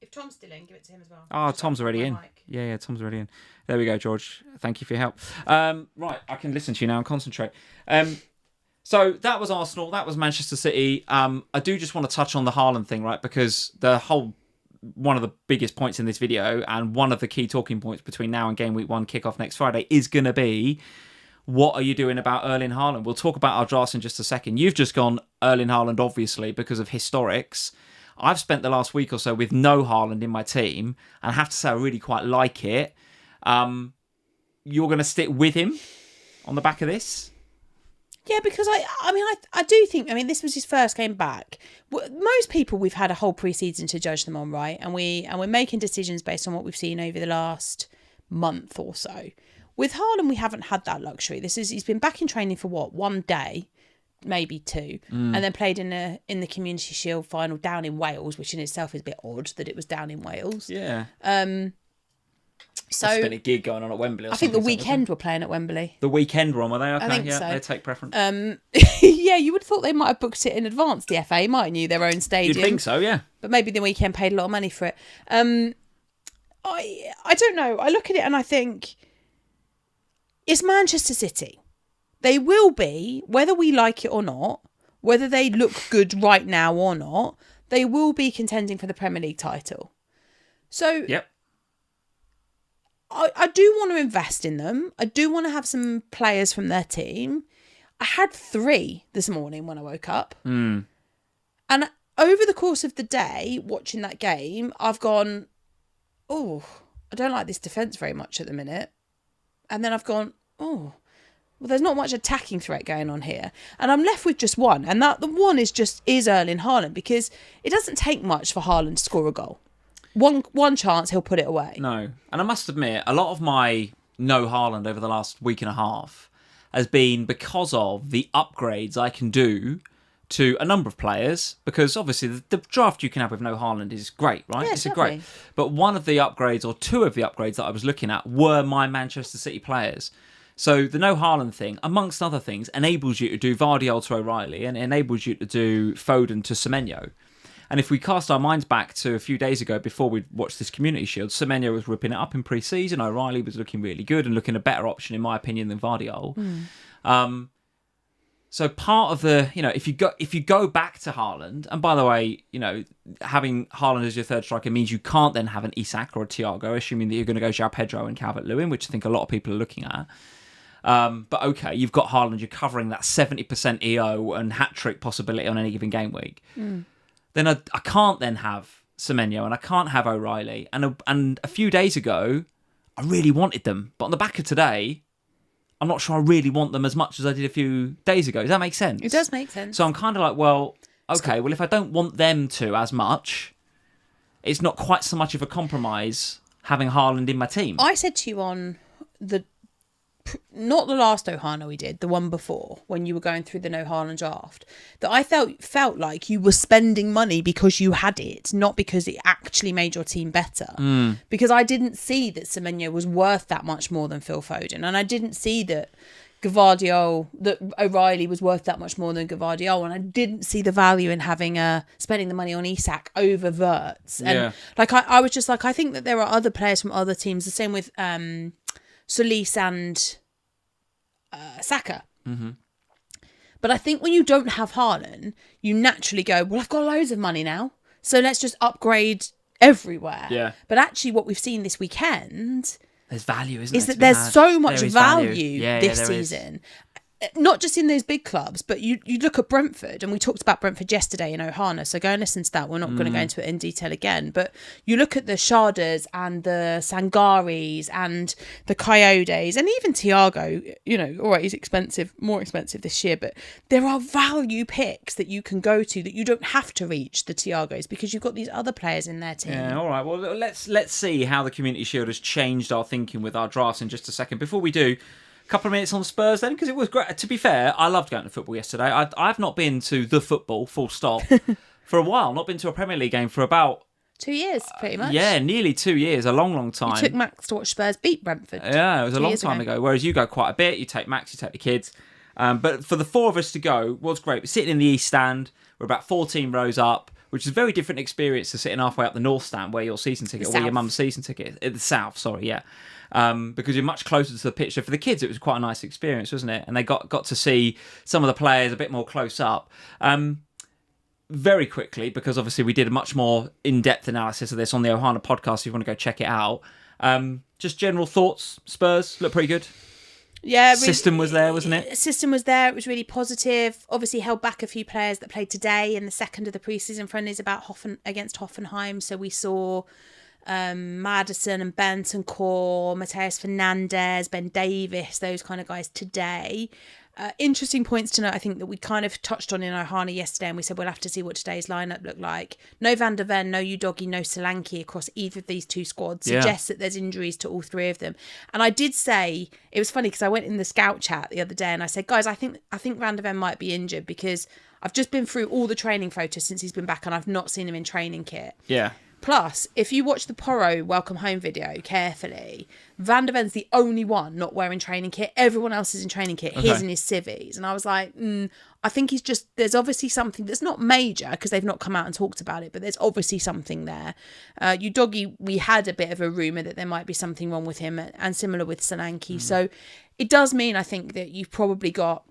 If Tom's still in, give it to him as well. Oh, Tom's already in. Yeah, Tom's already in. There we go, George. Thank you for your help. Right, I can listen to you now and concentrate. So that was Arsenal. That was Manchester City. I do just want to touch on the Haaland thing, right? Because one of the biggest points in this video and one of the key talking points between now and Game Week 1 kickoff next Friday is going to be, what are you doing about Erling Haaland? We'll talk about our drafts in just a second. You've just gone Erling Haaland, obviously, because of historics. I've spent the last week or so with no Haaland in my team, and I have to say I really quite like it. You're going to stick with him on the back of this? Yeah, because I do think, this was his first game back. Most people, we've had a whole pre-season to judge them on, right? And we're making decisions based on what we've seen over the last month or so. With Haaland, we haven't had that luxury. He's been back in training for what, 1 day, maybe 2, and then played in the Community Shield final down in Wales, which in itself is a bit odd that it was down in Wales. Yeah. So it's been a gig going on at Wembley. I think the weekend were playing at Wembley. The weekend were on, were they? Okay, I think yeah, so. they take preference. Yeah, you would have thought they might have booked it in advance, the FA, mightn't you? Their own stadium. You'd think so, yeah. But maybe the weekend paid a lot of money for it. I don't know. I look at it and I think it's Manchester City. They will be, whether we like it or not, whether they look good right now or not, they will be contending for the Premier League title. So yep. I do want to invest in them. I do want to have some players from their team. I had 3 this morning when I woke up. And over the course of the day, watching that game, I've gone, oh, I don't like this defence very much at the minute. And then I've gone, oh, well, there's not much attacking threat going on here. And I'm left with just one. And that the one is Erling Haaland, because it doesn't take much for Haaland to score a goal. One chance, he'll put it away. No. And I must admit, a lot of my no Haaland over the last week and a half has been because of the upgrades I can do to a number of players. Because obviously the draft you can have with no Haaland is great, right? Yeah, it's great. But one of the upgrades, or 2 of the upgrades that I was looking at, were my Manchester City players. So the no Haaland thing, amongst other things, enables you to do Vardy to O'Reilly, and it enables you to do Foden to Semenyo. And if we cast our minds back to a few days ago, before we watched this Community Shield, Semenyo was ripping it up in pre-season. O'Reilly was looking really good and looking a better option, in my opinion, than Vardiol. So part of the, if you go back to Haaland, and by the way, having Haaland as your third striker means you can't then have an Isak or a Thiago, assuming that you're going to go João Pedro and Calvert-Lewin, which I think a lot of people are looking at. But okay, you've got Haaland, you're covering that 70% EO and hat-trick possibility on any given game week. Then I can't then have Semenyo, and I can't have O'Reilly. And a few days ago, I really wanted them. But on the back of today, I'm not sure I really want them as much as I did a few days ago. Does that make sense? It does make sense. So I'm kind of like, well, okay, well, if I don't want them to as much, it's not quite so much of a compromise having Haaland in my team. I said to you on not the last Ohana we did, the one before, when you were going through the no Haaland draft, that I felt like you were spending money because you had it, not because it actually made your team better. Because I didn't see that Semenyo was worth that much more than Phil Foden, and I didn't see that O'Reilly was worth that much more than Gavardiol, and I didn't see the value in having spending the money on Isak over Wirtz. And I was just like, I think that there are other players from other teams, the same with Solis and Saka. But I think when you don't have Haaland, you naturally go, well, I've got loads of money now, so let's just upgrade everywhere. Yeah. But actually what we've seen this weekend, there's value, isn't there? Is that there's so much value this there season. Not just in those big clubs, but you look at Brentford, and we talked about Brentford yesterday in Ohana, so go and listen to that. We're not going to go into it in detail again, but you look at the Shardas and the Sangaris and the Coyotes, and even Thiago, all right, he's expensive, more expensive this year, but there are value picks that you can go to that you don't have to reach the Thiagos, because you've got these other players in their team. Yeah, all right. Well, let's see how the Community Shield has changed our thinking with our drafts in just a second. Before we do, couple of minutes on Spurs then, because it was great. To be fair, I loved going to football yesterday. I've not been to the football, full stop, for a while. Not been to a Premier League game for about 2 years, pretty much. Yeah, nearly 2 years. A long time. You took Max to watch Spurs beat Brentford. Yeah, it was a long time ago. Whereas you go quite a bit. You take Max, you take the kids. But for the 4 of us to go was great. We're sitting in the East Stand. We're about 14 rows up, which is a very different experience to sitting halfway up the North Stand, where your season ticket, or where your mum's season ticket, the South, sorry, yeah. because you're much closer to the pitch. So for the kids, it was quite a nice experience, wasn't it? And they got to see some of the players a bit more close up. Very quickly, because obviously we did a much more in-depth analysis of this on the Ohana podcast if you want to go check it out. Just general thoughts. Spurs look pretty good. Yeah, system was there, wasn't it? System was there. It was really positive. Obviously held back a few players that played today in the second of the pre-season friendlies against Hoffenheim. So we saw Maddison and Bentancur, Mateus Fernandes, Ben Davis, those kind of guys today. Interesting points to note, I think, that we kind of touched on in Ohana yesterday, and we said we'll have to see what today's lineup looked like. No Van der Ven, no Udogie, no Solanke across either of these two squads suggests that there's injuries to all three of them. And I did say, it was funny because I went in the scout chat the other day and I said, guys, I think Van der Ven might be injured because I've just been through all the training photos since he's been back and I've not seen him in training kit. Yeah. Plus, if you watch the Porro welcome home video carefully, Van der Ven's the only one not wearing training kit. Everyone else is in training kit. Okay. His in his civvies. And I was like, I think he's just, there's obviously something that's not major because they've not come out and talked about it, but there's obviously something there. Udogie, we had a bit of a rumour that there might be something wrong with him, and similar with Solanke. So it does mean, I think, that you've probably got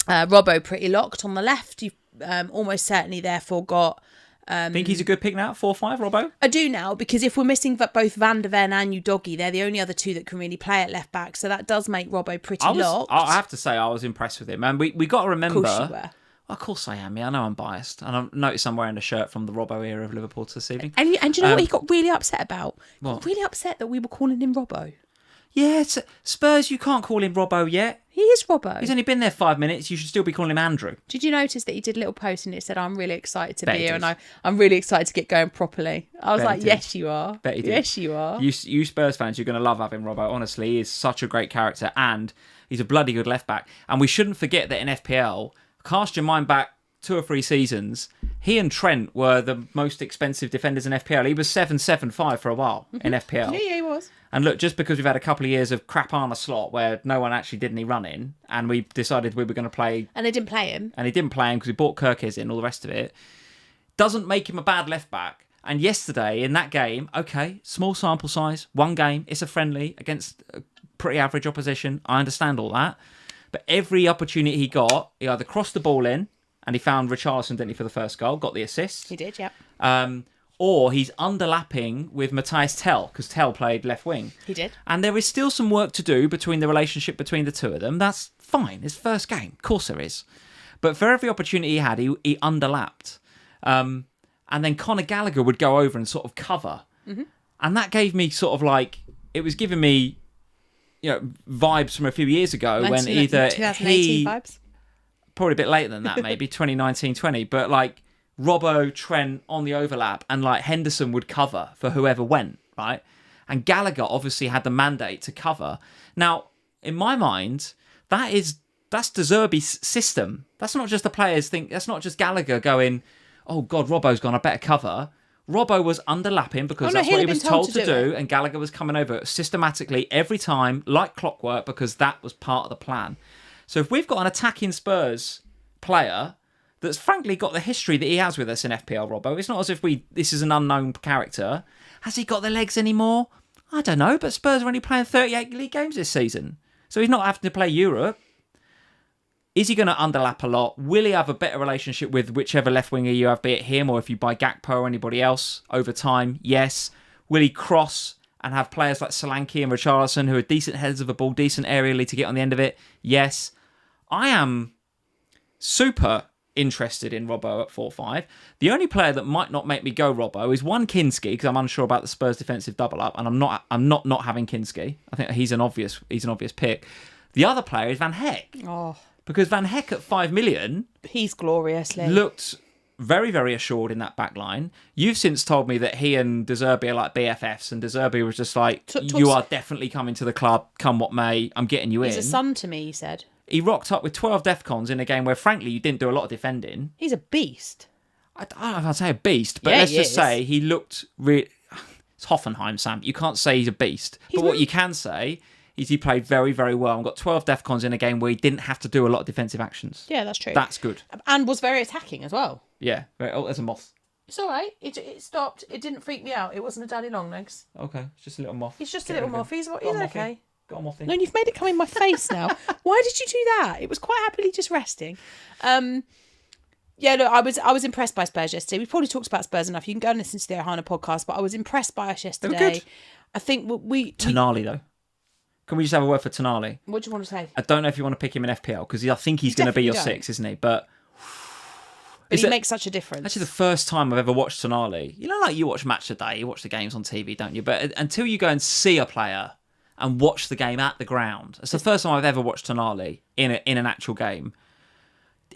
Robbo pretty locked on the left. You've almost certainly therefore got... think he's a good pick now, 4-5, Robbo? I do now, because if we're missing both Van der Ven and Udogie, they're the only other two that can really play at left back. So that does make Robbo pretty locked. I have to say, I was impressed with him. And we got to remember... Of course you were. Well, of course I am. Yeah, I know I'm biased. And I've noticed I'm wearing a shirt from the Robbo era of Liverpool this evening. And do you know what he got really upset about? He What? got really upset that we were calling him Robbo. Yeah, Spurs, you can't call him Robbo yet. He is Robbo. He's only been there 5 minutes. You should still be calling him Andrew. Did you notice that he did a little post and it said, I'm really excited to Bet be he here did. and I'm really excited to get going properly. I was Bet like, he did. yes, you are. Bet he did. Yes, you are. You Spurs fans, you're going to love having Robbo. Honestly, he is such a great character and he's a bloody good left back. And we shouldn't forget that in FPL, cast your mind back 2 or 3 seasons, he and Trent were the most expensive defenders in FPL. He was 7.75 for a while in FPL. Yeah, he was. And look, just because we've had a couple of years of crap Armour slot where no one actually did any running, and we decided we were going to play... And they didn't play him. And he didn't play him because we bought Kirkes in, all the rest of it, doesn't make him a bad left back. And yesterday, in that game, okay, small sample size, 1 game, it's a friendly against a pretty average opposition. I understand all that. But every opportunity he got, he either crossed the ball in, and he found Richarlison, didn't he, for the first goal, got the assist. He did, yeah. Or he's underlapping with Matthias Tell, because Tell played left wing. He did. And there is still some work to do between the relationship between the two of them. That's fine. His first game. Of course there is. But for every opportunity he had, he underlapped. And then Conor Gallagher would go over and sort of cover. Mm-hmm. And that gave me sort of like... It was giving me, vibes from a few years ago when either 2018 vibes? Probably a bit later than that, maybe 2019-20. But like... Robbo, Trent on the overlap, and like Henderson would cover for whoever went, right? And Gallagher obviously had the mandate to cover. Now, in my mind, that's De Zerbi's system. That's not just the players think. That's not just Gallagher going, oh God, Robbo's gone, I better cover. Robbo was underlapping because that's what he was told to do, and Gallagher was coming over systematically every time, like clockwork, because that was part of the plan. So if we've got an attacking Spurs player that's frankly got the history that he has with us in FPL, Robbo. It's not as if this is an unknown character. Has he got the legs anymore? I don't know, but Spurs are only playing 38 league games this season. So he's not having to play Europe. Is he going to underlap a lot? Will he have a better relationship with whichever left winger you have, be it him or if you buy Gakpo or anybody else over time? Yes. Will he cross and have players like Solanke and Richarlison who are decent headers of the ball, decent aerially to get on the end of it? Yes. I am super interested in Robbo at 4-5. The only player that might not make me go Robbo is one Kinski, because I'm unsure about the Spurs defensive double up, and I'm not having Kinski. I think he's an obvious pick. The other player is Van Heck. Oh, because Van Heck at 5 million, he's gloriously looked very, very assured in that back line. You've since told me that he and De Zerbi are like BFFs, and De Zerbi was just like, you are definitely coming to the club, come what may, I'm getting you in. He's a son to me, he said. He rocked up with 12 DEFCONs in a game where, frankly, you didn't do a lot of defending. He's a beast. I don't know if I'd say a beast, but Yeah, let's he just is. say he looked really... It's Hoffenheim, Sam. You can't say he's a beast. But what you can say is he played very, very well and got 12 DEFCONs in a game where he didn't have to do a lot of defensive actions. Yeah, that's true. That's good. And was very attacking as well. Yeah. Oh, there's a moth. It's all right. It stopped. It didn't freak me out. It wasn't a daddy long legs. Okay, it's just a little moth. He's just a little moth. He's okay. Got a moth in. No, you've made it come in my face now. Why did you do that? It was quite happily just resting. Yeah, look, I was impressed by Spurs yesterday. We probably talked about Spurs enough. You can go and listen to the HAALAND podcast, but I was impressed by us yesterday. They were good. I think Tonali, though. Can we just have a word for Tonali? What do you want to say? I don't know if you want to pick him in FPL, because I think he's going to be your 6, isn't he? But he makes such a difference. Actually, the first time I've ever watched Tonali, like you watch Match of the Day, you watch the games on TV, don't you? But until you go and see a player and watch the game at the ground, it's the first time I've ever watched Tonali in an actual game.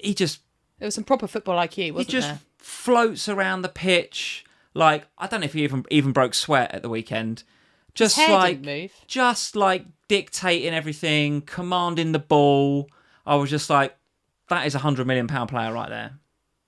There was some proper football IQ, wasn't there? He just floats around the pitch. Like, I don't know if he even broke sweat at the weekend. Just His hair didn't move. Just like dictating everything, commanding the ball. I was just like, that is £100 million player right there.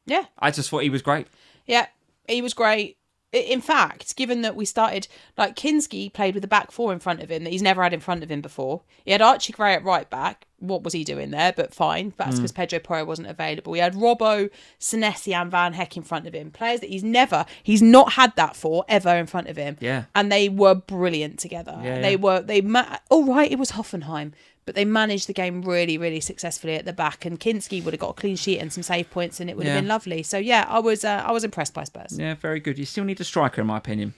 Yeah. I just thought he was great. Yeah, he was great. In fact, given that we started, like, Kinski played with the back four in front of him that he's never had in front of him before. He had Archie Gray at right back. What was he doing there? But fine. That's because Pedro Porro wasn't available. He had Robbo, Senesi and Van Heck in front of him. Players that he's not had that for ever in front of him. Yeah. And they were brilliant together. Yeah, all right, it was Hoffenheim, but they managed the game really, really successfully at the back. And Kinski would have got a clean sheet and some save points, and it would have been lovely. So yeah, I was impressed by Spurs. Yeah, very good. You still need a striker, in my opinion.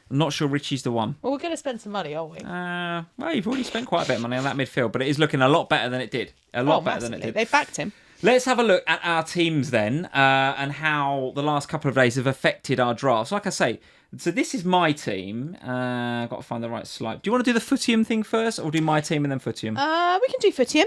I'm not sure Richie's the one. Well, we're going to spend some money, aren't we? Well, you've already spent quite a bit of money on that midfield, but it is looking a lot better than it did. Better than it did. They backed him. Let's have a look at our teams then, and how the last couple of days have affected our drafts. Like I say, so this is my team. I've got to find the right slide. Do you want to do the Footium thing first, or do my team and then Footium? We can do Footium.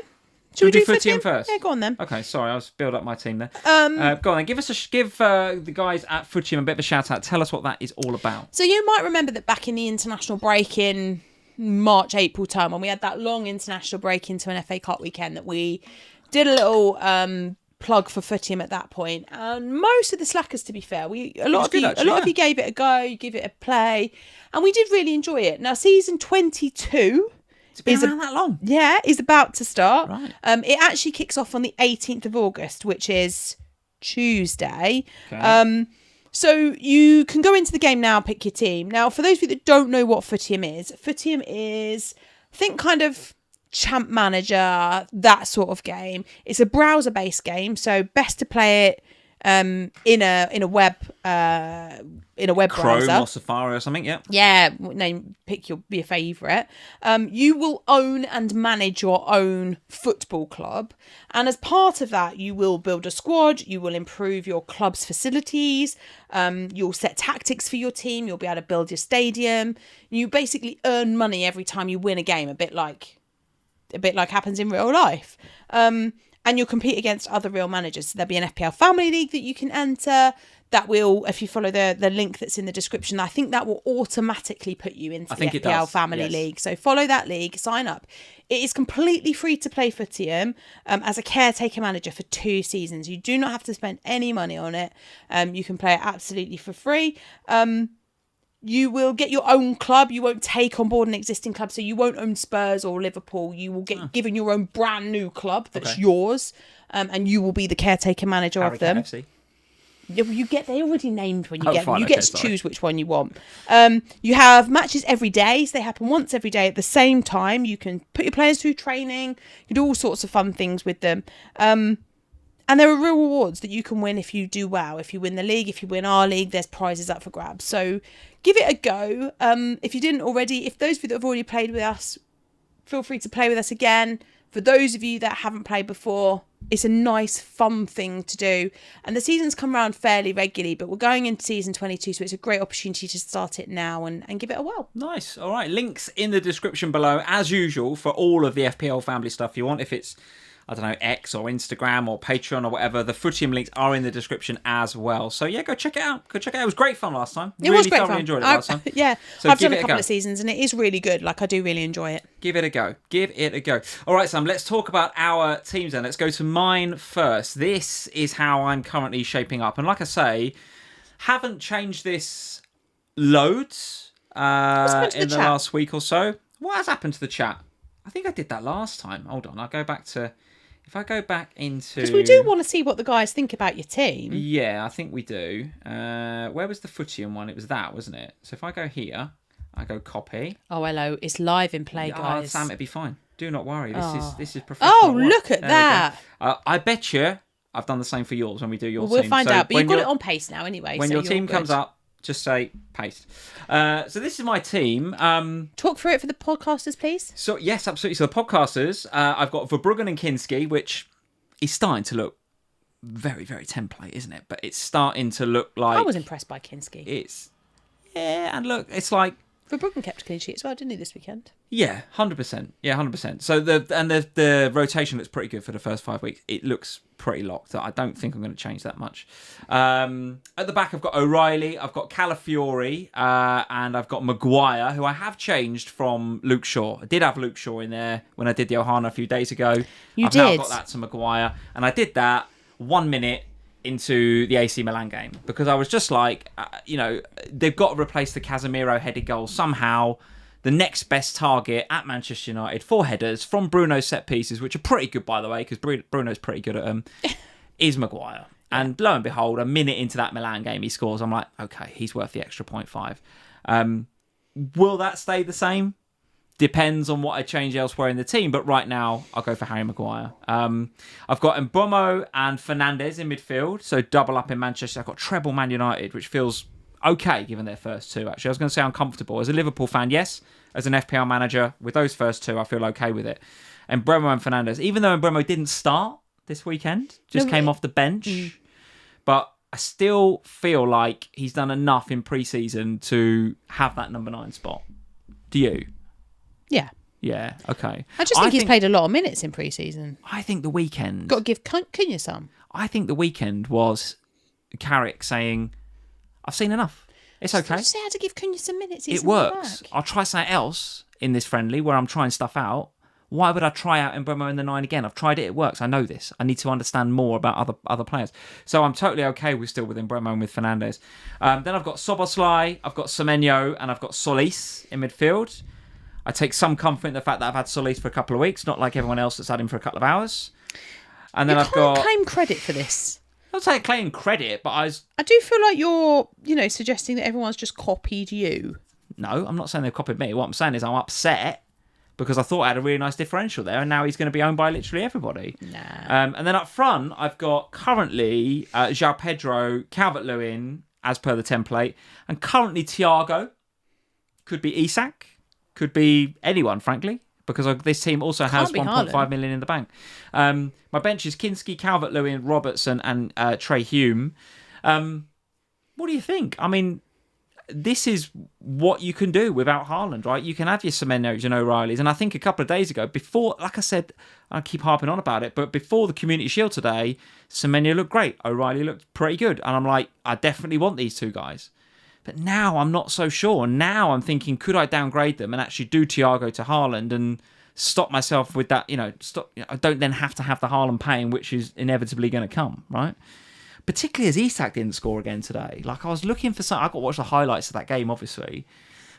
Should we do Footium first? Yeah, go on then. Okay, sorry, I'll build up my team there. Go on then, give the guys at Footium a bit of a shout out. Tell us what that is all about. So you might remember that back in the international break in March, April time, when we had that long international break into an FA Cup weekend, that we did a little plug for Footium at that point. And most of the slackers, to be fair, a lot of you gave it a go, you give it a play, and we did really enjoy it. Now, season 22. It's been around that long. Yeah, is about to start. Right. It actually kicks off on the 18th of August, which is Tuesday. Okay. So you can go into the game now, pick your team. Now, for those of you that don't know what Footium is, think kind of Champ Manager, that sort of game. It's a browser-based game, so best to play it in a web Chrome browser or Safari or something. Pick your favourite. You will own and manage your own football club, and as part of that you will build a squad, you will improve your club's facilities, you'll set tactics for your team, you'll be able to build your stadium. You basically earn money every time you win a game, a bit like happens in real life. And you'll compete against other real managers. So there'll be an FPL Family League that you can enter. That will, if you follow the link that's in the description, I think that will automatically put you into the FPL Family League. So follow that league, sign up. It is completely free to play Footium as a caretaker manager for 2 seasons. You do not have to spend any money on it. You can play it absolutely for free. You will get your own club. You won't take on board an existing club. So you won't own Spurs or Liverpool. You will get given your own brand new club that's yours. And you will be the caretaker manager of them. KFC. They already named when you get them. You get to choose which one you want. You have matches every day. So they happen once every day at the same time. You can put your players through training. You do all sorts of fun things with them. And there are real rewards that you can win if you do well. If you win the league, if you win our league, there's prizes up for grabs. So give it a go. If you didn't already, if those of you that have already played with us, feel free to play with us again. For those of you that haven't played before, it's a nice, fun thing to do. And the seasons come around fairly regularly, but we're going into season 22, so it's a great opportunity to start it now and give it a whirl. Nice. All right. Links in the description below, as usual, for all of the FPL Family stuff you want. If it's, I don't know, X or Instagram or Patreon or whatever, the Footium links are in the description as well. So yeah, go check it out. It was great fun last time. It was great fun. Really enjoyed it last time. Yeah, so I've done a couple of seasons and it is really good. Like, I do really enjoy it. Give it a go. All right, Sam, let's talk about our teams then. Let's go to mine first. This is how I'm currently shaping up. And like I say, haven't changed this loads in the last week or so. What has happened to the chat? I think I did that last time. Hold on, I'll go back to If I go back into... Because we do want to see what the guys think about your team. Yeah, I think we do. Where was the Footian one? It was that, wasn't it? So if I go here, I go copy. Oh, hello. It's live in play, guys. Oh, Sam, it'd be fine. Do not worry. This is professional. Oh, look at that. I bet you I've done the same for yours when we do your team. We'll find out. But you've got it on pace now anyway. When so your team comes up, just say paste. So this is my team. Talk through it for the podcasters, please. So yes, absolutely. So the podcasters, I've got Verbruggen and Kinski, which is starting to look very, very template, isn't it? But it's starting to look like... I was impressed by Kinski. Yeah, and look, it's like... Verbruggen kept a clean sheet as well, didn't he, this weekend? Yeah, 100%. Yeah, 100%. So the rotation looks pretty good for the first 5 weeks. It looks pretty locked. I don't think I'm going to change that much. At the back, I've got O'Reilly, I've got Calafiori, and I've got Maguire, who I have changed from Luke Shaw. I did have Luke Shaw in there when I did the Ohana a few days ago. I've now got that to Maguire, and I did that 1 minute into the AC Milan game because I was just like, they've got to replace the Casemiro headed goal somehow. The next best target at Manchester United, 4 headers from Bruno's set pieces, which are pretty good, by the way, because Bruno's pretty good at them, is Maguire. And lo and behold, a minute into that Milan game, he scores. I'm like, okay, he's worth the extra 0.5. Will that stay the same? Depends on what I change elsewhere in the team, but right now I'll go for Harry Maguire. I've got Mbeumo and Fernandes in midfield, so double up in Manchester. I've got treble Man United, which feels okay given their first 2, actually. I was going to say uncomfortable. As a Liverpool fan, yes. As an FPL manager, with those first 2, I feel okay with it. And Mbeumo and Fernandes, even though Mbeumo didn't start this weekend, just came off the bench, but I still feel like he's done enough in pre-season to have that number 9 spot. Do you? Yeah. Yeah, okay. I just think he's played a lot of minutes in pre-season. I think the weekend... Got to give Cunha some. I think the weekend was Carrick saying, I've seen enough. It's okay. Just how to give Cunha some minutes. It works. I'll try something else in this friendly where I'm trying stuff out. Why would I try out Mbeumo in the 9 again? I've tried it. It works. I know this. I need to understand more about other players. So I'm totally okay with Mbeumo and with Fernandes. Then I've got Szoboszlai, I've got Semenyo, and I've got Solis in midfield. I take some comfort in the fact that I've had Solis for a couple of weeks, not like everyone else that's had him for a couple of hours. And then I've got... claim credit for this. I don't say claim credit, but I do feel like you're, suggesting that everyone's just copied you. No, I'm not saying they've copied me. What I'm saying is I'm upset because I thought I had a really nice differential there, and now he's going to be owned by literally everybody. Nah. And then up front, I've got currently João Pedro, Calvert-Lewin, as per the template, and currently Thiago. Could be Isak. Could be anyone, frankly, because this team also has 1.5 million in the bank. My bench is Kinski, Calvert-Lewin, Robertson, and Trey Hume. What do you think? I mean, this is what you can do without Haaland, right? You can have your Semenyos and O'Reillys. And I think a couple of days ago, before, like I said, I keep harping on about it, but before the Community Shield today, Semenyo looked great. O'Reilly looked pretty good. And I'm like, I definitely want these 2 guys. But now I'm not so sure. Now I'm thinking, could I downgrade them and actually do Thiago to Haaland and stop myself with that, I don't then have to have the Haaland pain, which is inevitably going to come, right? Particularly as Isak didn't score again today. Like, I was looking for something. I got to watch the highlights of that game, obviously.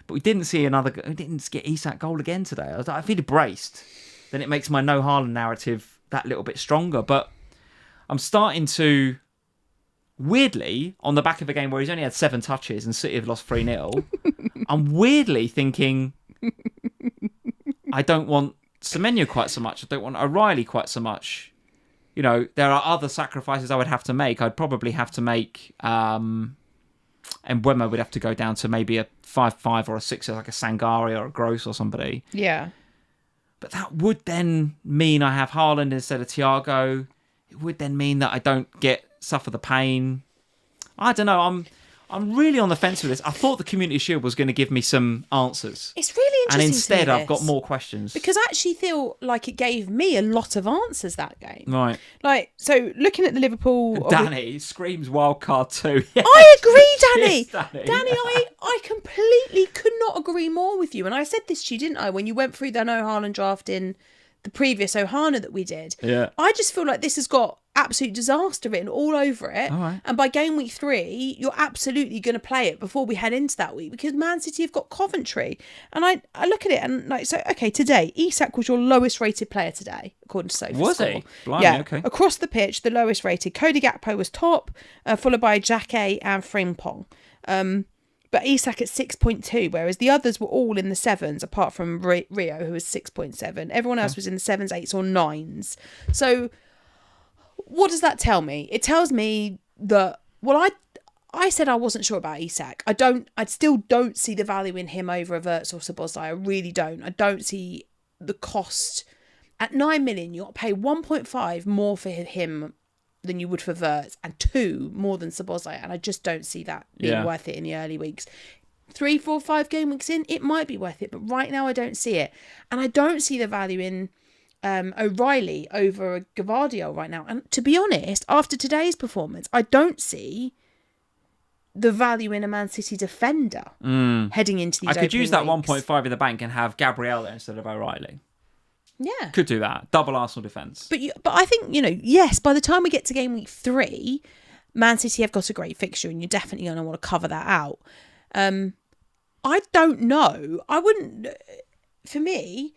But we didn't get Isak goal again today. I was like, if he'd braced, then it makes my no Haaland narrative that little bit stronger. But I'm starting to... Weirdly, on the back of a game where he's only had 7 touches and City have lost 3-0, I'm weirdly thinking I don't want Semenyo quite so much. I don't want O'Reilly quite so much. There are other sacrifices I would have to make. I'd probably have to make... and Mbeumo would have to go down to maybe a 5-5 or a 6, like a Sangare or a Gross or somebody. Yeah. But that would then mean I have Haaland instead of Thiago. It would then mean that I don't suffer the pain. I don't know. I'm really on the fence with this. I thought the Community Shield was going to give me some answers. It's really interesting. And instead, I've got more questions. Because I actually feel like it gave me a lot of answers that game. Right. Like, so looking at the Liverpool... Danny screams wildcard 2. Yes. I agree, Danny. Yes, Danny, I completely could not agree more with you. And I said this to you, didn't I, when you went through the No Haaland draft in the previous Ohana that we did. Yeah. I just feel like this has got absolute disaster written all over it. All right. And by game week 3, you're absolutely going to play it before we head into that week, because Man City have got Coventry. And I look at it and like, so, okay, today, Isak was your lowest rated player today, according to Sophie. Was he? Blimey, yeah. okay. Across the pitch, the lowest rated. Cody Gakpo was top, followed by Jake and Frimpong. But Isak at 6.2, whereas the others were all in the 7s, apart from Rio, who was 6.7. Everyone else was in the 7s, 8s or 9s. So what does that tell me? It tells me that, well, I said I wasn't sure about Isak. I still don't see the value in him over Averts or Szoboszlai. I really don't. I don't see the cost. At 9 million, you got to pay 1.5 more for him than you would for Wirtz, and 2 more than Szoboszlai, and I just don't see that being worth it in the early weeks. 3, 4, 5 game weeks in, it might be worth it, but right now I don't see it. And I don't see the value in O'Reilly over Gavardio right now. And to be honest, after today's performance, I don't see the value in a Man City defender heading into these. I could use that weeks. 1.5 in the bank and have Gabriel there instead of O'Reilly. Yeah. Could do that. Double Arsenal defence. But I think, yes, by the time we get to game week 3, Man City have got a great fixture and you're definitely going to want to cover that out. I don't know. I wouldn't, for me,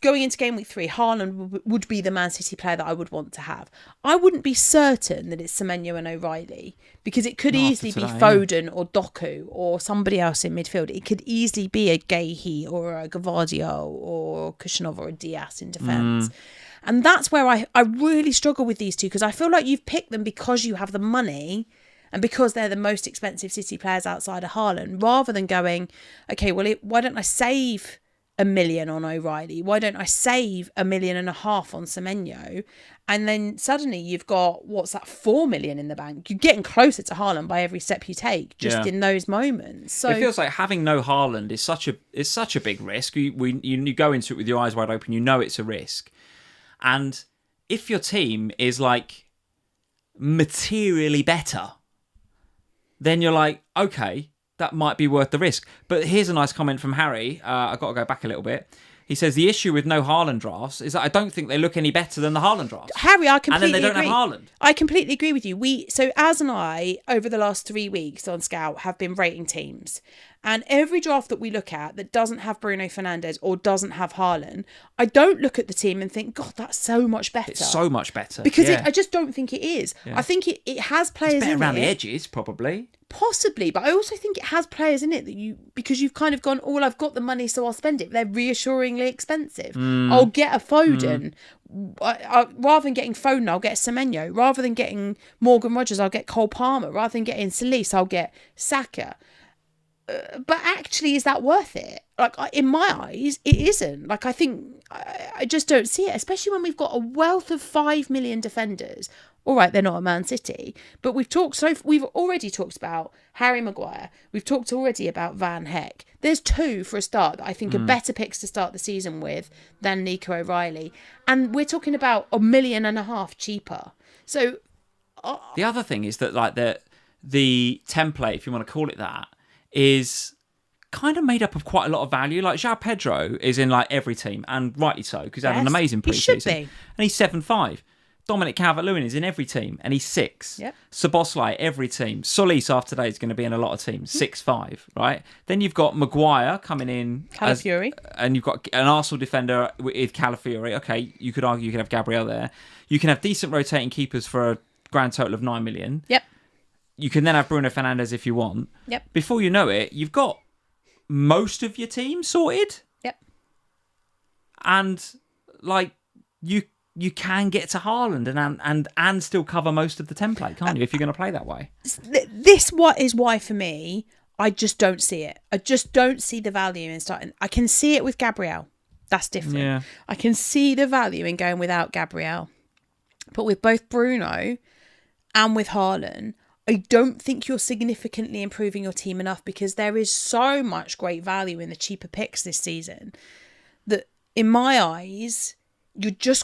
going into game week 3, Haaland would be the Man City player that I would want to have. I wouldn't be certain that it's Semenyo and O'Reilly, because it could easily be Foden or Doku or somebody else in midfield. It could easily be a Gahey or a Gavardio or Kushanov or a Diaz in defence. And that's where I really struggle with these two, because I feel like you've picked them because you have the money and because they're the most expensive City players outside of Haaland, rather than going, okay, well, why don't I save $1 million on O'Reilly? Why don't I save $1.5 million on Semenyo? And then suddenly you've got, what's that, 4 million in the bank. You're getting closer to Haaland by every step you take, just in those moments. So it feels like having no Haaland is such a big risk. You go into it with your eyes wide open. You know it's a risk, and if your team is like materially better, then you're like, okay, that might be worth the risk. But here's a nice comment from Harry. I've got to go back a little bit. He says, the issue with no Haaland drafts is that I don't think they look any better than the Haaland drafts. Harry, I completely agree. And then they don't have Haaland. I completely agree with you. So Az and I, over the last 3 weeks on Scout, have been rating teams. And every draft that we look at that doesn't have Bruno Fernandes or doesn't have Haaland, I don't look at the team and think, God, that's so much better. It's so much better. Because I just don't think it is. Yeah. I think it has players in it. It's better around the edges, probably. Possibly, but I also think it has players in it that because you've kind of gone, oh, well, I've got the money, so I'll spend it. They're reassuringly expensive. I'll get a Foden. Rather than getting Foden, I'll get Semenyo. Rather than getting Morgan Rogers, I'll get Cole Palmer. Rather than getting Solis, I'll get Saka. But actually, is that worth it? Like, in my eyes, it isn't. Like, I think I just don't see it, especially when we've got a wealth of 5 million defenders. All right, they're not a Man City, but we've already talked about Harry Maguire. We've talked already about Van Heck. There's 2 for a start that I think are better picks to start the season with than Nico O'Reilly, and we're talking about $1.5 million cheaper. So the other thing is that like the template, if you want to call it that, is kind of made up of quite a lot of value. Like João Pedro is in like every team, and rightly so, because he had an amazing pre-season. He should be. And he's 7.5. Dominic Calvert-Lewin is in every team, and he's 6. Yep. Szoboszlai, every team. Solis after today is going to be in a lot of teams, 6.5, right? Then you've got Maguire coming in. Calafiori. And you've got an Arsenal defender with Calafiori. Okay, you could argue you could have Gabriel there. You can have decent rotating keepers for a grand total of 9 million. Yep. You can then have Bruno Fernandes if you want. Yep. Before you know it, you've got most of your team sorted. Yep. And like you can get to Haaland and still cover most of the template, can't you, if you're going to play that way? This is why, for me, I just don't see it. I just don't see the value in starting. I can see it with Gabriel. That's different. Yeah. I can see the value in going without Gabriel. But with both Bruno and with Haaland, I don't think you're significantly improving your team enough, because there is so much great value in the cheaper picks this season that, in my eyes, you're just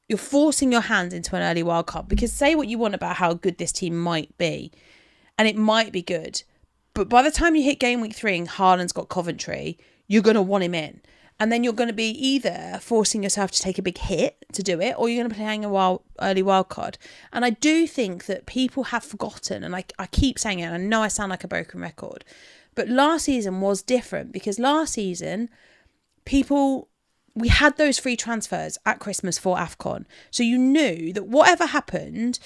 you're forcing your hand into an early wild card. Because say what you want about how good this team might be, and it might be good, but by the time you hit game week 3 and Haaland's got Coventry, you're going to want him in. And then you're going to be either forcing yourself to take a big hit to do it, or you're going to be playing early wild card. And I do think that people have forgotten, and I keep saying it, and I know I sound like a broken record, but last season was different, because last season, we had those free transfers at Christmas for AFCON. So you knew that whatever happened,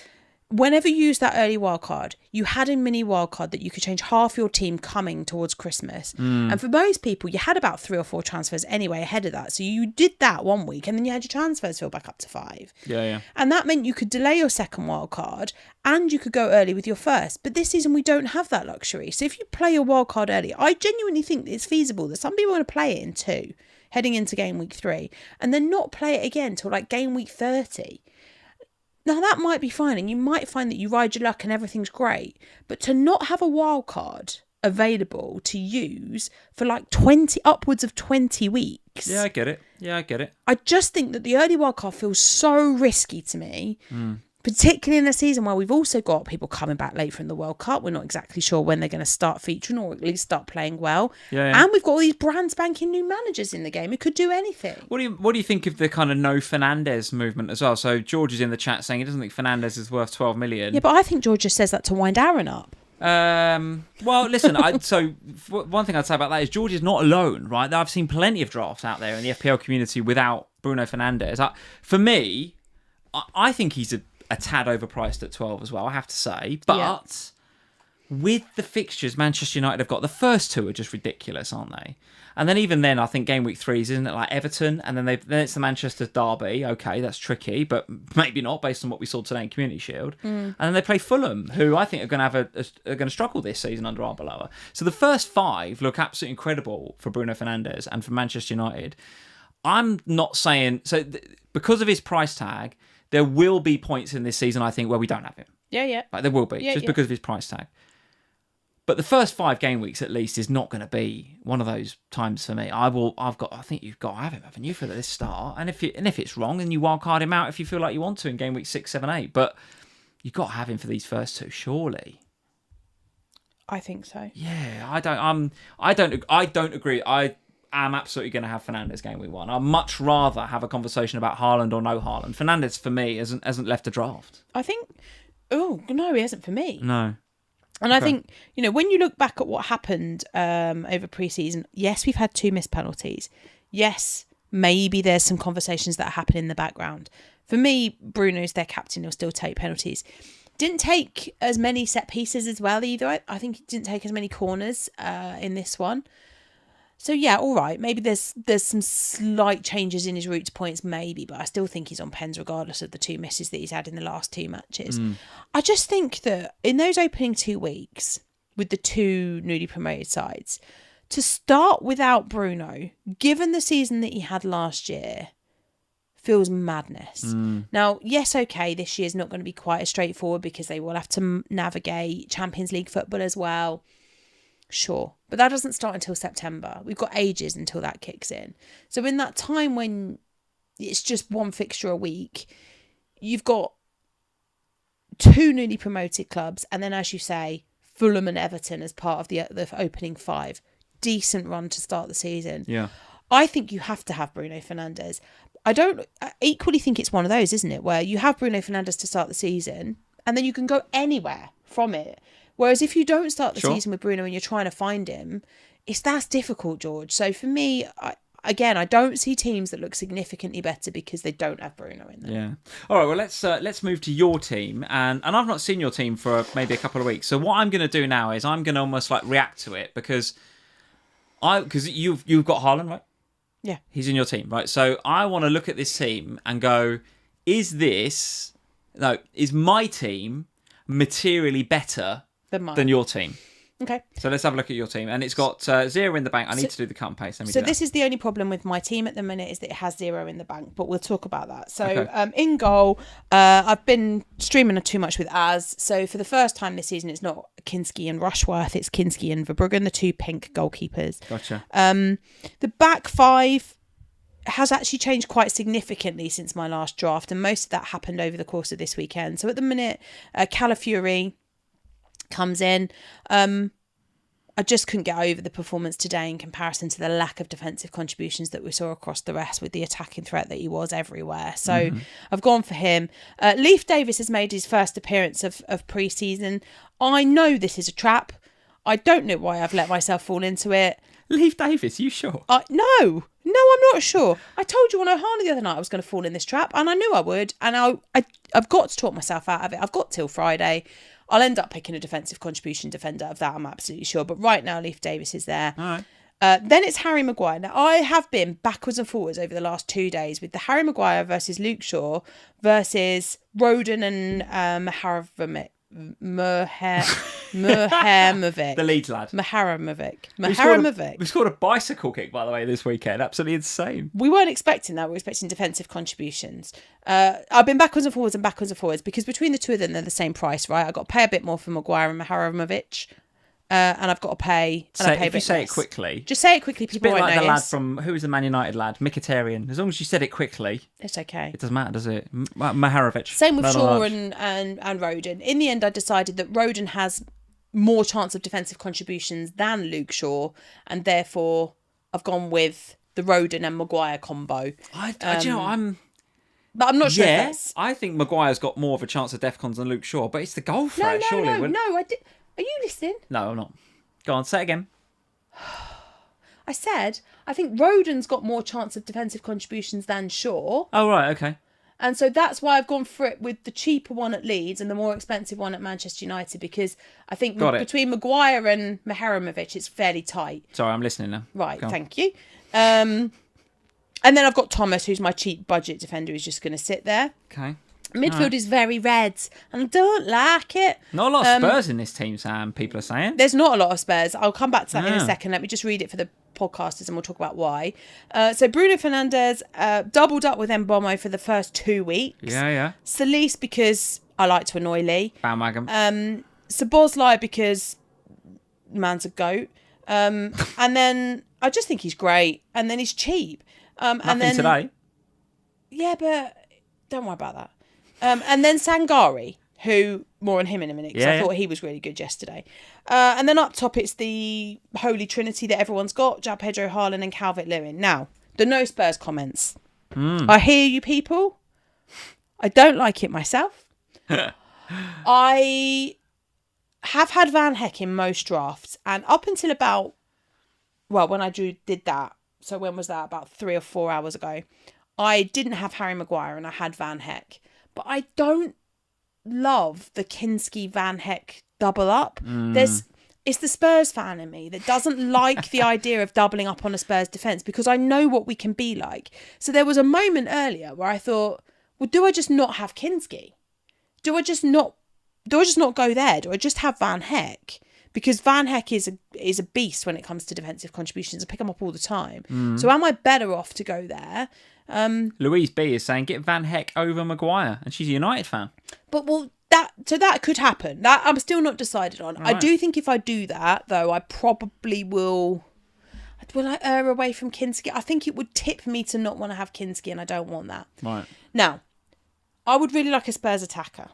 whenever you used that early wildcard, you had a mini wildcard that you could change half your team coming towards Christmas. And for most people, you had about 3 or 4 transfers anyway ahead of that. So you did that one week, and then you had your transfers fill back up to 5. Yeah. And that meant you could delay your second wildcard and you could go early with your first. But this season, we don't have that luxury. So if you play your wildcard early, I genuinely think it's feasible that some people are going to play it in 2, heading into game week 3, and then not play it again till like game week 30. Now, that might be fine, and you might find that you ride your luck and everything's great, but to not have a wild card available to use for like upwards of 20 weeks. Yeah, I get it. I just think that the early wild card feels so risky to me, particularly in a season where we've also got people coming back late from the World Cup. We're not exactly sure when they're going to start featuring, or at least start playing well. Yeah. And we've got all these brand spanking new managers in the game who could do anything. What do you think of the kind of no Fernandes movement as well? So George is in the chat saying he doesn't think Fernandes is worth 12 million. Yeah, but I think George just says that to wind Aaron up. Well, listen, one thing I'd say about that is George is not alone, right? I've seen plenty of drafts out there in the FPL community without Bruno Fernandes. For me, I think he's a tad overpriced at 12 as well, I have to say. But with the fixtures Manchester United have got, the first 2 are just ridiculous, aren't they? And then even then, I think game week 3 isn't it like Everton, and then it's the Manchester derby. Okay, that's tricky, but maybe not based on what we saw today in Community Shield. And then they play Fulham, who I think are going to struggle this season under Arbeloa. So the first 5 look absolutely incredible for Bruno Fernandes and for Manchester United. I'm not saying because of his price tag, there will be points in this season, I think, where we don't have him. Yeah. Like, there will be, because of his price tag. But the first 5 game weeks, at least, is not going to be one of those times for me. I think you've got to have him, haven't you, for this start? And if it's wrong, then you wildcard him out if you feel like you want to in game week 6, 7, 8. But you've got to have him for these first 2, surely. I think so. Yeah, I don't agree. I am absolutely going to have Fernandes game week 1. I'd much rather have a conversation about Haaland or no Haaland. Fernandes, for me, hasn't left a draft. I think... Oh, no, he hasn't for me. No. And I think, when you look back at what happened over pre-season, yes, we've had 2 missed penalties. Yes, maybe there's some conversations that are happening in the background. For me, Bruno's their captain. He'll still take penalties. Didn't take as many set pieces as well either. I think he didn't take as many corners in this one. So yeah, all right. Maybe there's some slight changes in his route to points, maybe, but I still think he's on pens regardless of the 2 misses that he's had in the last 2 matches. I just think that in those opening 2 weeks with the 2 newly promoted sides, to start without Bruno, given the season that he had last year, feels madness. Now, yes, okay, this year's not going to be quite as straightforward because they will have to navigate Champions League football as well. Sure, but that doesn't start until September. We've got ages until that kicks in. So in that time when it's just 1 fixture a week, you've got 2 newly promoted clubs, and then, as you say, Fulham and Everton as part of the opening 5. Decent run to start the season. Yeah, I think you have to have Bruno Fernandes. I equally think it's one of those, isn't it, where you have Bruno Fernandes to start the season, and then you can go anywhere from it. Whereas if you don't start the season with Bruno and you're trying to find him, that's difficult, George. So for me, I don't see teams that look significantly better because they don't have Bruno in them. Yeah. All right. Well, let's move to your team, and I've not seen your team for maybe a couple of weeks. So what I'm going to do now is I'm going to almost like react to it because you've got Haaland, right? Yeah. He's in your team, right? So I want to look at this team and go, is my team materially better than your team? Okay. So let's have a look at your team. And it's got 0 in the bank. I need to do the cut and paste. So this is the only problem with my team at the minute, is that it has 0 in the bank, but we'll talk about that. So in goal, I've been streaming too much with Az. So for the first time this season, it's not Kinski and Rushworth, it's Kinski and Verbruggen, the 2 pink goalkeepers. Gotcha. The back 5 has actually changed quite significantly since my last draft, and most of that happened over the course of this weekend. So at the minute, Calafiori comes in. I just couldn't get over the performance today in comparison to the lack of defensive contributions that we saw across the rest with the attacking threat that he was everywhere. So I've gone for him. Leif Davis has made his first appearance of pre-season. I know this is a trap. I don't know why I've let myself fall into it. Leif Davis, you sure? No, I'm not sure. I told you on Ohana the other night I was going to fall in this trap, and I knew I would, and I've got to talk myself out of it. I've got till Friday. I'll end up picking a defensive contribution defender of that, I'm absolutely sure. But right now, Leif Davis is there. All right. Then it's Harry Maguire. Now, I have been backwards and forwards over the last 2 days with the Harry Maguire versus Luke Shaw versus Roden and Mihajlovic. The Leeds lad. Mihajlovic. We scored a bicycle kick, by the way, this weekend. Absolutely insane. We weren't expecting that. We were expecting defensive contributions. I've been backwards and forwards because between the two of them, they're the same price, right? I've got to pay a bit more for Maguire and Mihajlovic. And I've got to pay. If you say it quickly. Just say it quickly, people won't notice. It's a bit like the lad from, who was the Man United lad? Mkhitaryan. As long as you said it quickly. It's okay. It doesn't matter, does it? Mihajlovic. Same with Shaw and Roden. In the end, I decided that Roden has more chance of defensive contributions than Luke Shaw, and therefore I've gone with the Roden and Maguire combo. Do you know, But I'm not sure. Yeah, I think Maguire's got more of a chance of defcons than Luke Shaw, but it's the goal threat, surely. I did. Are you listening? No, I'm not. Go on, say it again. I said, I think Roden's got more chance of defensive contributions than Shaw. Oh, right, okay. And so that's why I've gone for it with the cheaper one at Leeds and the more expensive one at Manchester United, because I think between Maguire and Mihajlovic, it's fairly tight. Sorry, I'm listening now. Right, thank you. And then I've got Thomas, who's my cheap budget defender, who's just going to sit there. Okay. Midfield is very red, and I don't like it. Not a lot of Spurs in this team, Sam, people are saying. There's not a lot of Spurs. I'll come back to that in a second. Let me just read it for the podcasters and we'll talk about why. So Bruno Fernandes doubled up with Mbomo for the first 2 weeks. Yeah. Solis because I like to annoy Lee. Bandwagon. Szoboszlai because man's a goat. And then I just think he's great. And then he's cheap. Nothing today. Yeah, but don't worry about that. And then Sangari, who, more on him in a minute, because I thought he was really good yesterday. And then up top, it's the holy trinity that everyone's got, João Pedro, Haaland and Calvert-Lewin. Now, the no Spurs comments. I hear you people. I don't like it myself. I have had Van Heck in most drafts, and up until about, when I did that, so when was that? About 3 or 4 hours ago, I didn't have Harry Maguire and I had Van Heck. But I don't love the Kinski Van Heck double up. It's the Spurs fan in me that doesn't like the idea of doubling up on a Spurs defence, because I know what we can be like. So there was a moment earlier where I thought, well, do I just not have Kinski? Do I just not go there? Do I just have Van Heck? Because Van Heck is a beast when it comes to defensive contributions. I pick him up all the time. So am I better off to go there? Louise B is saying get Van Heck over Maguire, and she's a United fan. But that could happen. That I'm still not decided on. Right. I do think if I do that, though, I probably will. Will I err away from Kinski? I think it would tip me to not want to have Kinski, and I don't want that. Right. Now, I would really like a Spurs attacker,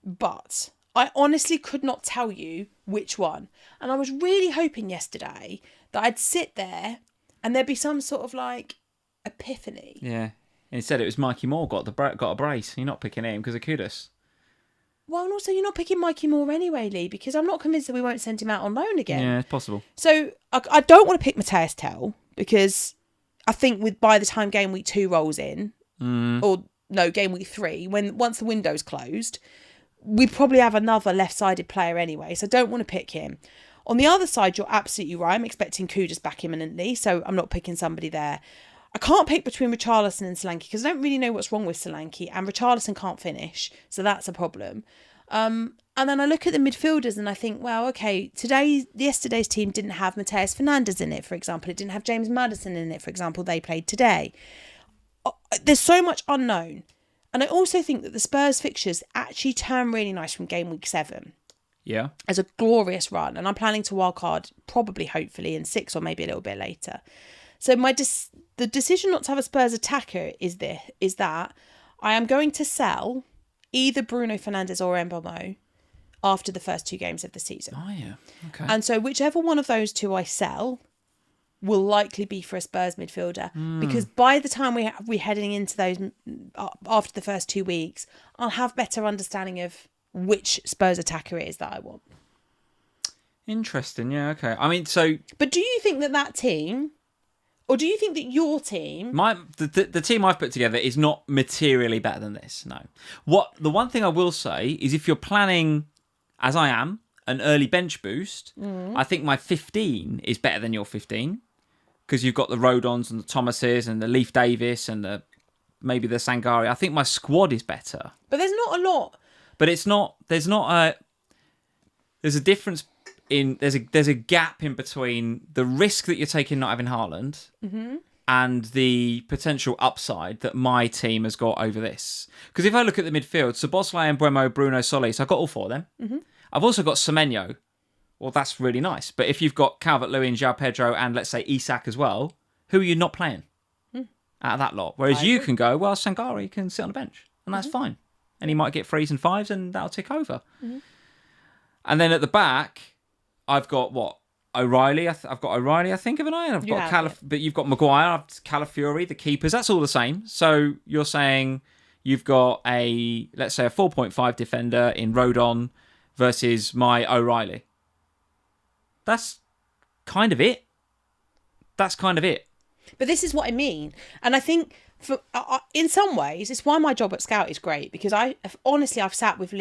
but I honestly could not tell you which one. And I was really hoping yesterday that I'd sit there and there'd be some sort of epiphany. Yeah. Instead, it was Mikey Moore got a brace. You're not picking him because of Kudus. Well, and also you're not picking Mikey Moore anyway, Lee, because I'm not convinced that we won't send him out on loan again. Yeah, it's possible. So I don't want to pick Matthias Tell, because I think by the time Game Week 2 rolls in, Game Week 3, once the window's closed, we'd probably have another left-sided player anyway, so I don't want to pick him. On the other side, you're absolutely right. I'm expecting Kudus back imminently, so I'm not picking somebody there. I can't pick between Richarlison and Solanke because I don't really know what's wrong with Solanke, and Richarlison can't finish, so that's a problem. And then I look at the midfielders and I think, well, okay, yesterday's team didn't have Mateus Fernandes in it, for example. It didn't have James Maddison in it, for example. They played today. There's so much unknown. And I also think that the Spurs fixtures actually turn really nice from Game Week 7. Yeah. As a glorious run. And I'm planning to wildcard probably, hopefully, in 6 or maybe a little bit later. So the decision not to have a Spurs attacker is that I am going to sell either Bruno Fernandes or Mbomo after the first 2 games of the season. Oh, yeah. Okay. And so whichever one of those 2 I sell will likely be for a Spurs midfielder, because by the time we're heading into those after the first 2 weeks, I'll have better understanding of which Spurs attacker it is that I want. Interesting. Yeah, okay. I mean, so... But do you think that team... Or do you think that your team... The team I've put together is not materially better than this, no. The one thing I will say is if you're planning, as I am, an early bench boost, I think my 15 is better than your 15, because you've got the Rodons and the Thomases and the Leif Davis and maybe the Sangari. I think my squad is better. But there's not a lot. But there's a difference there's a gap in between the risk that you're taking not having Haaland and the potential upside that my team has got over this. Because if I look at the midfield, Szoboszlai, Mbeumo, Bruno, Solis, I've got all 4 of them. I've also got Semenyo. Well, that's really nice. But if you've got Calvert-Lewin, João Pedro, and let's say Isak as well, who are you not playing out of that lot? Whereas you can go, well, Sangari can sit on the bench, and that's fine. And he might get 3s and 5s, and that'll tick over. And then at the back... I've got O'Reilly. I've got O'Reilly, I think, haven't I? And I've got but you've got Maguire, Calafiori, the keepers. That's all the same. So you're saying you've got let's say a 4.5 defender in Rodon versus my O'Reilly. That's kind of it. But this is what I mean, and I think in some ways it's why my job at Scout is great, because I've sat with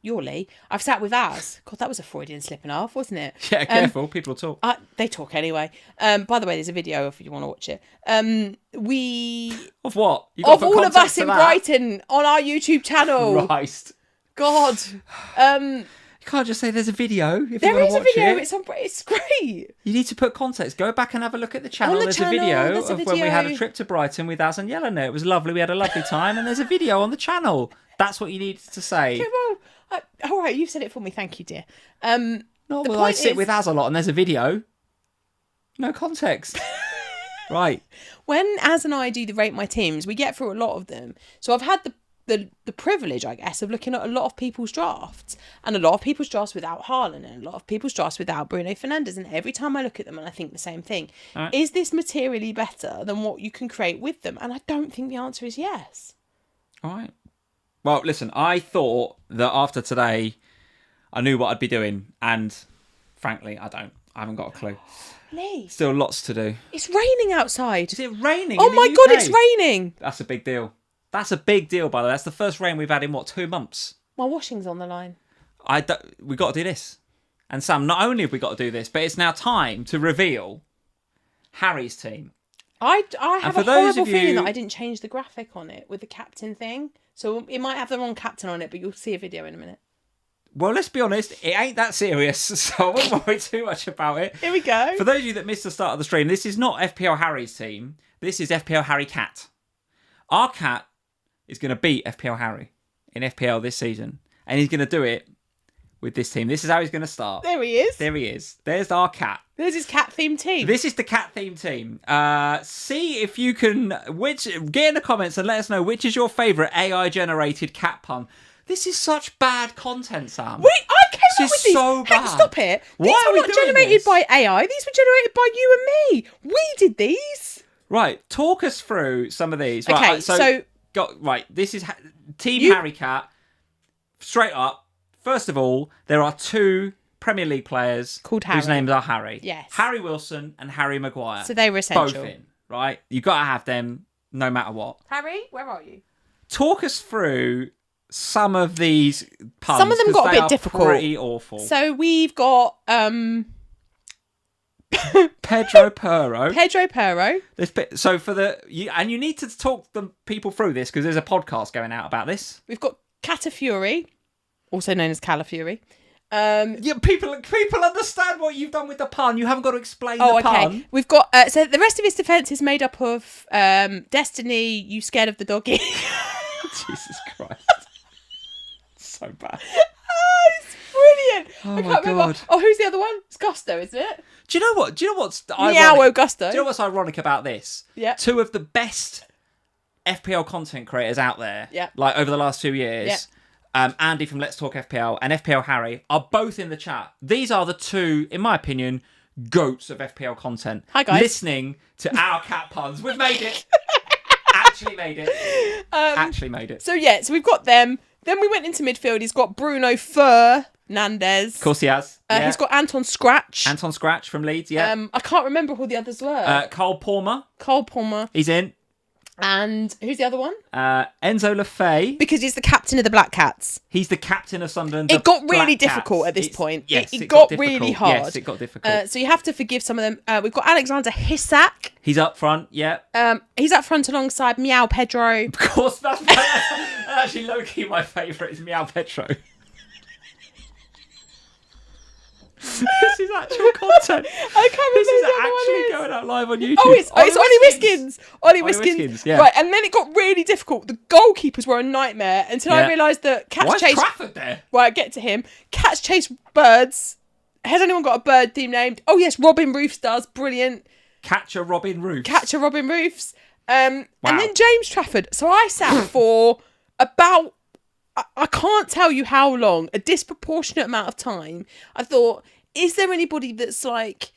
your Lee. I've sat with Az. God, that was a Freudian slip and a half, wasn't it? Yeah, careful. People talk. They talk anyway. By the way, there's a video if you want to watch it. Of what? Of all of us in Brighton on our YouTube channel. Christ. God. You can't just say there's a video if there you want to watch it. There is a video. It's great. You need to put context. Go back and have a look at the channel. There's a video of when we had a trip to Brighton with Az and Yelena. It was lovely. We had a lovely time, and there's a video on the channel. That's what you needed to say. Okay, well, all right, you've said it for me. Thank you, dear. I sit with Az a lot, and there's a video. No context. Right. When Az and I do the Rate My Teams, we get through a lot of them. So I've had the privilege, I guess, of looking at a lot of people's drafts, and a lot of people's drafts without Haaland, and a lot of people's drafts without Bruno Fernandes, and every time I look at them and I think the same thing. Right. Is this materially better than what you can create with them? And I don't think the answer is yes. All right. Well, listen, I thought that after today I knew what I'd be doing, and frankly, I don't. I haven't got a clue. Lee. Still lots to do. It's raining outside. Is it raining? Oh my God, it's raining. That's a big deal. That's a big deal, by the way. That's the first rain we've had in, 2 months? My washing's on the line. We got to do this. And Sam, not only have we got to do this, but it's now time to reveal Harry's team. I have a horrible feeling that I didn't change the graphic on it with the captain thing. So it might have the wrong captain on it, but you'll see a video in a minute. Well, let's be honest, it ain't that serious, so I won't worry too much about it. Here we go. For those of you that missed the start of the stream, this is not FPL Harry's team. This is FPL Harry Cat. Our cat is going to beat FPL Harry in FPL this season. And he's going to do it with this team. This is how he's going to start. There he is. There he is. There's our cat. There's his cat-themed team. This is the cat-themed team. See if you can... Get in the comments and let us know which is your favourite AI-generated cat pun. This is such bad content, Sam. I came up with these. So bad. Stop it. These were not generated by AI. These were generated by you and me. We did these. Right. Talk us through some of these. Okay, right, so this is Team Harry Cat. Straight up. First of all, there are 2 Premier League players called Harry, whose names are Harry. Yes. Harry Wilson and Harry Maguire. So they were essential. Both in, right? You've got to have them no matter what. Harry, where are you? Talk us through some of these puns. Some of them got a bit difficult. Pretty awful. So we've got Pedro Perro. So you need to talk the people through this because there's a podcast going out about this. We've got Catafury, also known as Calafury. People understand what you've done with the pun. You haven't got to explain the pun. Okay. We've got so the rest of his defence is made up of Destiny. You scared of the doggy? Jesus Christ. So bad. Oh, it's brilliant. Oh, I can't remember. God. Oh, who's the other one? It's Gusto, isn't it? Do you know what's Meow Gusto. Do you know what's ironic about this? Yeah. 2 of the best FPL content creators out there, yeah, like over the last 2 years, Andy from Let's Talk FPL, and FPL Harry are both in the chat. These are the two, in my opinion, goats of FPL content. Hi, guys. Listening to our cat puns. We've made it. Actually made it. Actually made it. So we've got them. Then we went into midfield. He's got Bruno Fernandes. Of course he has. Yeah. He's got Anton Scratch. Anton Scratch from Leeds, yeah. I can't remember who the others were. Cole Palmer. Cole Palmer. He's in. And who's the other one? Enzo Lefay. Because he's the captain of the Black Cats. He's the captain of Sunderland. It got really difficult at this point. Yes, it got really hard. Yes, it got difficult. So you have to forgive some of them. We've got Alexander Isak. He's up front, yeah. He's up front alongside Meow Pedro. Of course, that's actually low-key my favourite is Meow Pedro. This is actual content. I can't remember. This is actually going out live on YouTube. Oh, it's Ollie Wiskins. Ollie Wiskins. Yeah. Right, and then it got really difficult. The goalkeepers were a nightmare until I realised that Why Cats is chase. Trafford there? Right, get to him. Cats chase birds. Has anyone got a bird team named? Oh yes, Robin Roofs does. Brilliant. Catcher Robin Roofs. Catcher Robin Roofs. And then James Trafford. So I sat for about, I can't tell you how long, a disproportionate amount of time. I thought, is there anybody that's like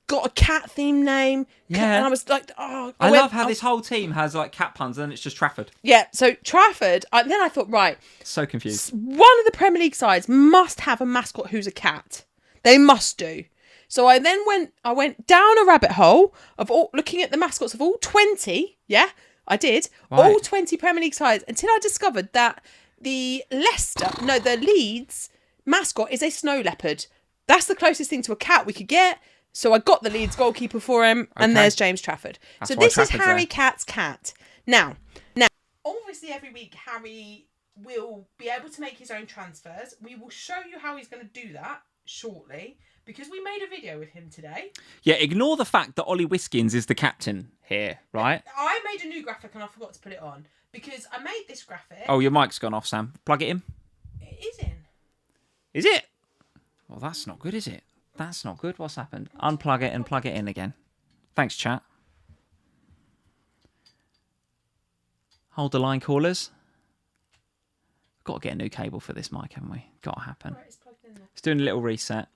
got a cat theme name? Yeah. And I was like, oh. I love how this whole team has like cat puns and then it's just Trafford. Yeah, so Trafford, then I thought, right. So confused. One of the Premier League sides must have a mascot who's a cat. They must do. So I went down a rabbit hole of looking at the mascots of all 20. Yeah, I did. Right. All 20 Premier League sides until I discovered that the Leeds mascot is a snow leopard. That's the closest thing to a cat we could get. So I got the Leeds goalkeeper for him, and there's James Trafford. So this is Harry Cat's cat. Now, obviously every week Harry will be able to make his own transfers. We will show you how he's going to do that shortly, because we made a video with him today. Yeah, ignore the fact that Ollie Wiskins is the captain here, right? I made a new graphic and I forgot to put it on, because I made this graphic. Oh, your mic's gone off, Sam. Plug it in. It is in. Is it? Well, that's not good, is it? That's not good. What's happened? Unplug it and plug it in again. Thanks, chat. Hold the line, callers. Got to get a new cable for this mic, haven't we? Got to happen. Right, it's plugged in there. It's doing a little reset.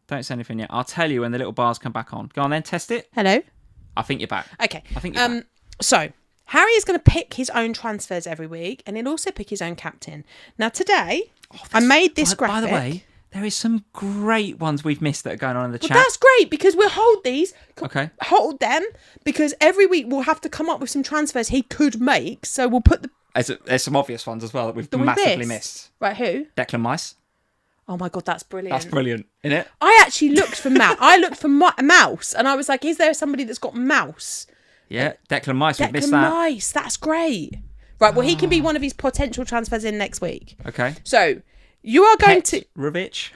Don't say anything yet. I'll tell you when the little bars come back on. Go on then, test it. Hello? I think you're back. Okay. I think you're back. So, Harry is going to pick his own transfers every week, and he'll also pick his own captain. Now, today, I made this graphic. By the way, there is some great ones we've missed that are going on in the chat. That's great, because we'll hold these. Okay. Hold them, because every week we'll have to come up with some transfers he could make, so we'll put the... There's some obvious ones as well that we've massively missed. Right, who? Declan Rice. Oh my God, that's brilliant. That's brilliant, isn't it? I actually looked for I looked for mouse, and I was like, is there somebody that's got mouse? Yeah, Declan Rice, we've missed that. Declan Rice, that's great. Right, well, he can be one of his potential transfers in next week. Okay. So, you are going to... Ravitch.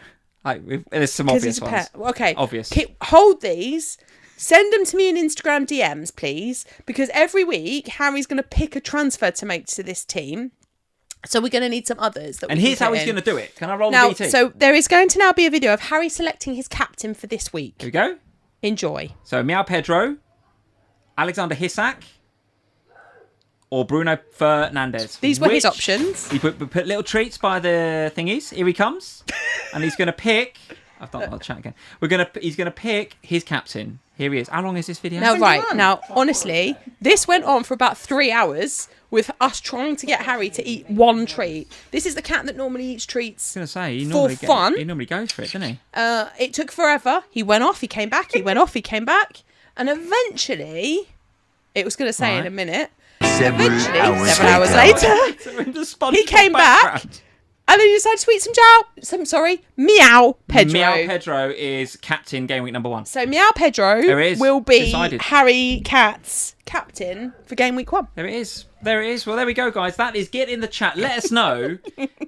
There's some obvious ones. Okay. Obvious. Hold these. Send them to me in Instagram DMs, please, because every week, Harry's going to pick a transfer to make to this team. So we're going to need some others. And here's how he's going to do it. Can I roll the BT? So there is going to now be a video of Harry selecting his captain for this week. Here we go. Enjoy. So Meow Pedro, Alexander Isak, or Bruno Fernandes. These were his options. We put little treats by the thingies. Here he comes. And he's going to pick... I've done the chat again. He's going to pick his captain. Here he is. How long is this video? Now, honestly, this went on for about 3 hours with us trying to get Harry to eat one treat. This is the cat that normally eats treats. I was going to say, he normally goes for it, doesn't he? It took forever. He went off, he came back, he went off, he came back. And eventually, it was going to say in a minute, several hours later, he came back. And then you decided to tweet Meow Pedro. Meow Pedro is captain game week number 1. So Meow Pedro will be decided. Harry Cat's captain for game week 1. There it is. Well, there we go, guys. That is, get in the chat. Let us know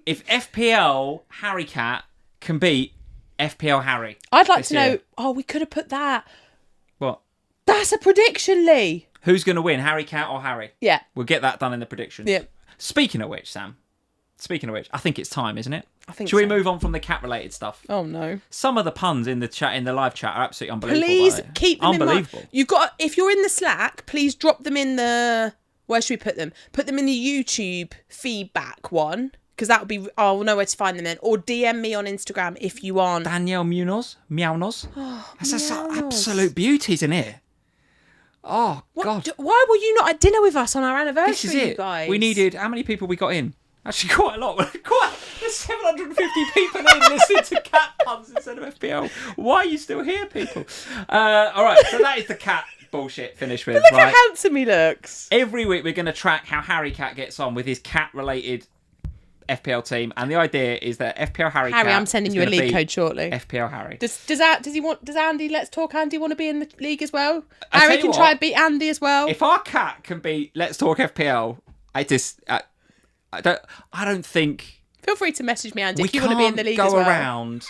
if FPL Harry Cat can beat FPL Harry. I'd like to know. Oh, we could have put that. What? That's a prediction, Lee. Who's going to win, Harry Cat or Harry? Yeah. We'll get that done in the predictions. Yeah. Speaking of which, Sam. I think it's time, isn't it? I think Should we move on from the cat-related stuff? Oh no! Some of the puns in the live chat are absolutely unbelievable. Please keep them unbelievable. In mind. You've got, if you're in the Slack, please drop them in the. Where should we put them? Put them in the YouTube feedback one, because that would be, I'll know where to find them then. Or DM me on Instagram if you aren't. Danielle Munoz. That's absolute beauties in here. Oh, God. Why were you not at dinner with us on our anniversary, This is it. you guys? We needed, how many people we got in? Actually, quite a lot. There's 750 people in listening to cat puns instead of FPL. Why are you still here, people? All right, so that is the cat bullshit finished with. But look right? how handsome he looks. Every week we're going to track how Harry Cat gets on with his cat-related FPL team, and the idea is that FPL Harry Cat, I'm sending you a league code shortly. FPL Harry. Does Andy, Let's Talk Andy, want to be in the league as well? I'll Harry tell you can what, try and beat Andy as well. If our cat can beat Let's Talk FPL, I don't think Feel free to message me, Andy, we if you want to be in the league go as well. around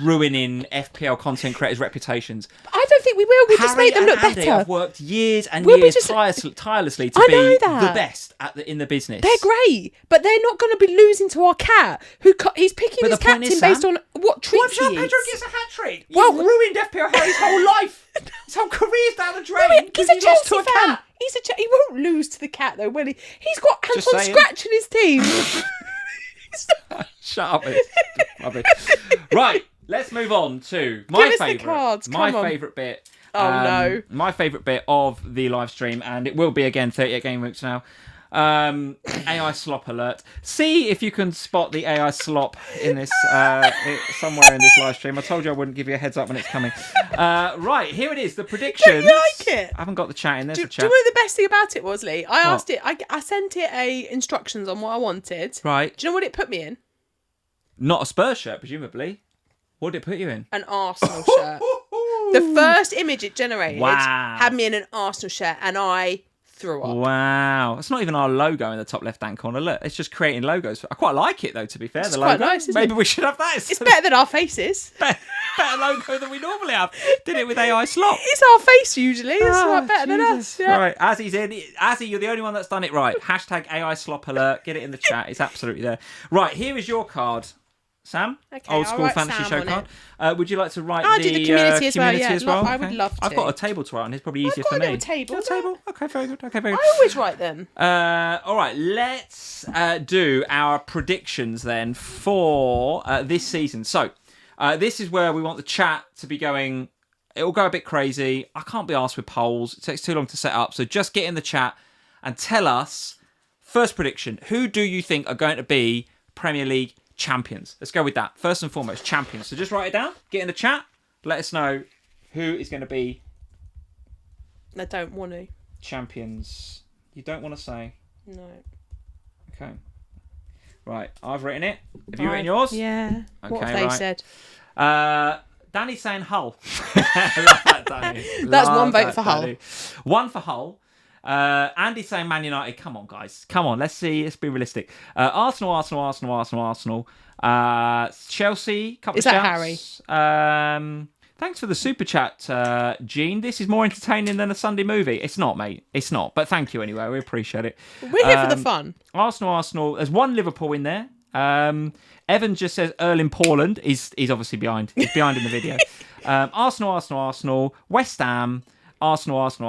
ruining FPL content creators' reputations. I don't think we will. We just Harry make them look and Andy better. have worked years and Will we years just- tirelessly to I be know that. the best in the business. They're great, but they're not going to be losing to our cat, he's picking But his the point captain is, based Sam, on what treats he Pedro eats. gets a hat trick. Well- You've ruined FPL Harry's whole life. His whole career's down the drain. No, he's because a he lost to Chelsea a fan. cat. He won't lose to the cat though, will he? He's got Just Anton saying. Scratch in his team. Shut up. It's rubbish. Right, let's move on to my Give us the favourite. cards, My come on. favourite bit. Oh, no. My favourite bit of the live stream, and it will be again 38 game weeks now. AI slop alert. See if you can spot the AI slop in this somewhere in this live stream. I told you I wouldn't give you a heads up when it's coming. Right, here it is. The predictions. Don't you like it? I haven't got the chat in. There's Do the you chat. know what the best thing about it was, Lee? I asked it. I sent it instructions on what I wanted. Right. Do you know what it put me in? Not a Spurs shirt, presumably. What did it put you in? An Arsenal shirt. The first image it generated Wow. had me in an Arsenal shirt, and I threw up. Wow, it's not even our logo in the top left-hand corner. Look, it's just creating logos. I quite like it though. To be fair, It's the quite logo. nice, isn't Maybe it? we should have that. It's better than our faces. better logo than we normally have. Did it with AI slot. It's our face usually. It's a lot better than us. Yeah. Right, Azzy's in. Azzy, you're the only one that's done it right. Hashtag AI slop alert. Get it in the chat. It's absolutely there. Right, here is your card. Sam, Okay, old I'll school write fantasy Sam show on card. Would you like to write I'll the do the community as well, community yeah. as well? I would love I've to. got a table to write on. It's probably easier I've got for a me. little table. A table. Okay, very good. Okay, very good. I always write them. All right, let's do our predictions then for this season. So, this is where we want the chat to be going. It will go a bit crazy. I can't be asked with polls. It takes too long to set up. So just get in the chat and tell us, first prediction, who do you think are going to be Premier League champions? Let's go with that. First and foremost, champions. So just write it down. Get in the chat. Let us know who is going to be I don't want to. champions. You don't want to say. No. Okay. Right, I've written it. Have you written yours? Yeah. What Okay, have they right. said? Danny's saying Hull. Love that, Danny. That's Love one vote that, for Hull. Danny. One for Hull. Andy's saying Man United. Come on, guys. Come on. Let's see. Let's be realistic. Arsenal. Chelsea. Couple Is of that shouts. Thanks for the super chat, Gene. This is more entertaining than a Sunday movie. It's not, mate. It's not. But thank you anyway. We appreciate it. We're here for the fun. Arsenal. There's one Liverpool in there. Evan just says Erling Haaland. He's obviously behind. He's behind in the video. Arsenal. West Ham. Arsenal. West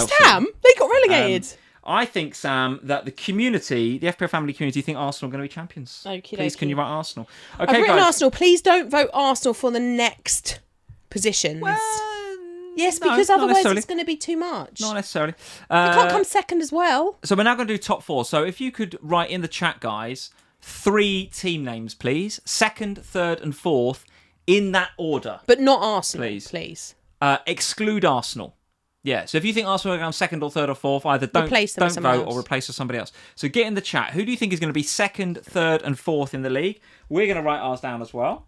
Chelsea. Ham? They got relegated. I think, Sam, that the community, the FPL family community, think Arsenal are going to be champions. Please, can you write Arsenal? Okay, I've written guys. Arsenal. Please don't vote Arsenal for the next positions. Yes, no, because not otherwise necessarily. it's going to be too much. Not necessarily. You can't come second as well. So we're now going to do top four. So if you could write in the chat, guys, 3 team names, please. Second, third, and fourth in that order. But not Arsenal, Please. please. Exclude Arsenal. Yeah, so if you think Arsenal are going second or third or fourth, either don't Replace them with vote someone or else. replace with somebody else. So get in the chat. Who do you think is going to be second, third, and fourth in the league? We're going to write ours down as well.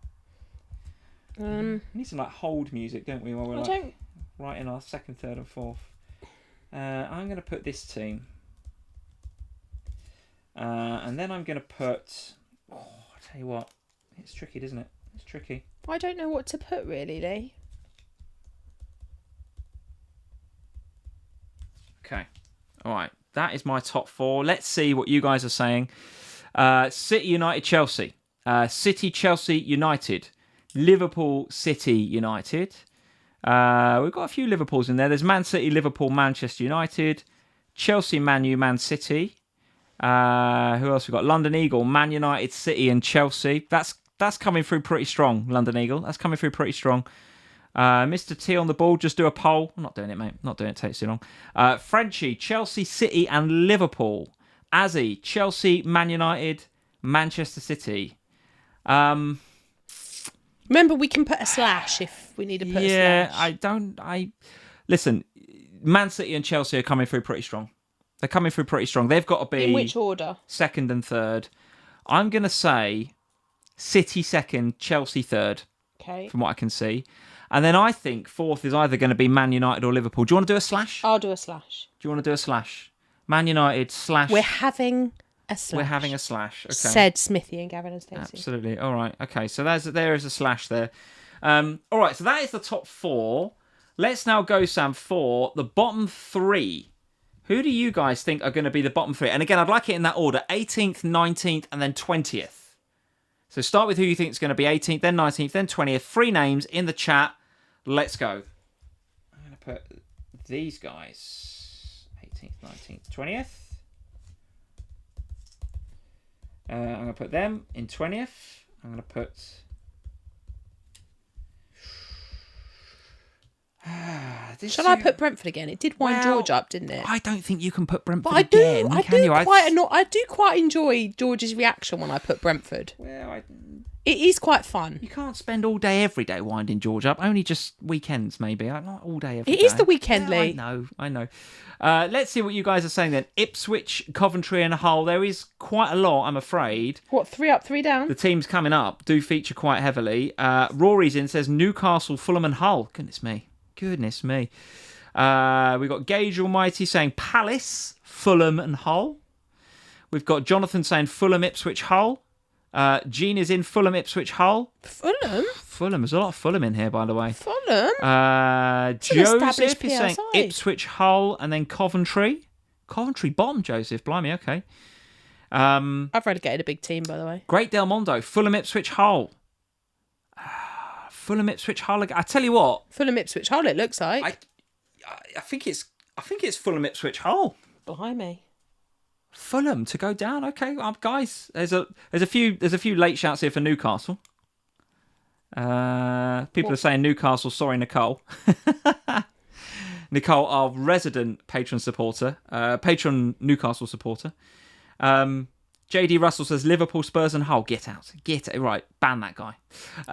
We need some like hold music, don't we? While we're writing our second, third, and fourth. I'm going to put this team, and then I'm going to put. Oh, I tell you what, it's tricky, isn't it? It's tricky. I don't know what to put really, Lee. Okay. All right. That is my top four. Let's see what you guys are saying. City, United, Chelsea. City, Chelsea, United. Liverpool, City, United. We've got a few Liverpools in there. There's Man City, Liverpool, Manchester United. Chelsea, Man U, Man City. Who else we got? London Eagle, Man United, City, and Chelsea. That's coming through pretty strong. London Eagle. That's coming through pretty strong. Mr. T on the ball. Just do a poll. I'm not doing it, mate. Not doing it. It takes too long. Frenchie, Chelsea, City, and Liverpool. Azzy, Chelsea, Man United, Manchester City. Remember, we can put a slash if we need to put a slash. Listen, Man City and Chelsea are coming through pretty strong. They're coming through pretty strong. They've got to be... In which order? Second and third. I'm going to say City second, Chelsea third. Okay. From what I can see. And then I think fourth is either going to be Man United or Liverpool. Do you want to do a slash? I'll do a slash. Do you want to do a slash? Man United slash... We're having a slash. We're having a slash. Okay. Said Smithy and Gavin and Stacey. Absolutely. All right. Okay. So there is a slash there. All right. So that is the top four. Let's now go, Sam, for the bottom three. Who do you guys think are going to be the bottom three? And again, I'd like it in that order. 18th, 19th, and then 20th. So start with who you think is going to be 18th, then 19th, then 20th. 3 names in the chat. Let's go. I'm going to put these guys. 18th, 19th, 20th. I'm going to put them in 20th. I'm going to put... Shall I put Brentford again? It did wind George up, didn't it? I don't think you can put Brentford but again. I do quite enjoy George's reaction when I put Brentford. Well, it is quite fun. You can't spend all day, every day winding George up. Only just weekends, maybe. Not all day, every day. It is the weekend, yeah, Lee. I know. Let's see what you guys are saying then. Ipswich, Coventry and Hull. There is quite a lot, I'm afraid. What, 3 up, 3 down? The teams coming up do feature quite heavily. Rory's in, says Newcastle, Fulham and Hull. Goodness me. We've got Gage Almighty saying Palace, Fulham and Hull. We've got Jonathan saying Fulham, Ipswich, Hull. Jean is in Fulham, Ipswich, Hull. Fulham? There's a lot of Fulham in here, by the way. Fulham? Joseph is saying Ipswich, Hull, and then Coventry. Coventry bottom, Joseph. Blimey, okay. I've relegated a big team, by the way. Great Del Mondo, Fulham, Ipswich, Hull. Fulham, Ipswich, Hull. I tell you what. Fulham, Ipswich, Hull. It looks like. I think it's Fulham, Ipswich, Hull. Blimey. Fulham to go down. Okay, guys. There's a few late shouts here for Newcastle. People are saying Newcastle. Sorry, Nicole. Nicole, our resident patron supporter, patron Newcastle supporter. JD Russell says Liverpool, Spurs and Hull. Get out. Right, ban that guy.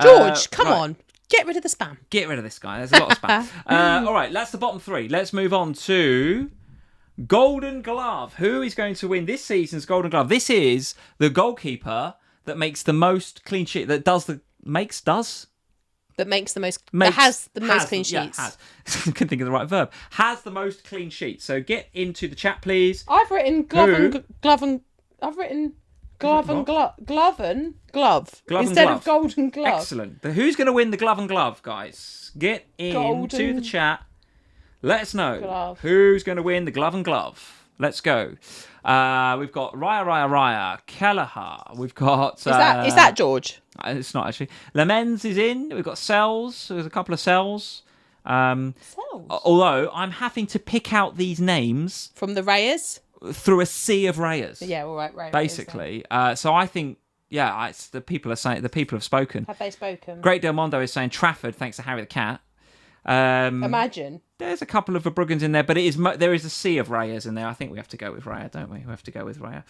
George, come on. Get rid of the spam. Get rid of this guy. There's a lot of spam. All right, that's the bottom three. Let's move on to Golden Glove. Who is going to win this season's Golden Glove? This is the goalkeeper that makes the most clean sheet. That has the most clean sheets. I couldn't think of the right verb. Has the most clean sheets. So get into the chat, please. I've written glove and glove instead of golden glove. Excellent. Who's going to win the glove and glove, guys? Get into the chat. Let us know who's going to win the glove and glove. Let's go. We've got Raya, Kelleher. We've got... Is that George? It's not, actually. Lemens is in. We've got Cells. There's a couple of Cells. Cells? Although, I'm having to pick out these names... From the Rayers? Through a sea of Rayers. Yeah, all right. Basically. So I think... Yeah, it's the people are saying... The people have spoken. Have they spoken? Great Del Mondo is saying Trafford, thanks to Harry the Cat. Imagine. There's a couple of Verbruggans in there, but there is a sea of Rayas in there. I think we have to go with Raya, don't we? We have to go with Raya.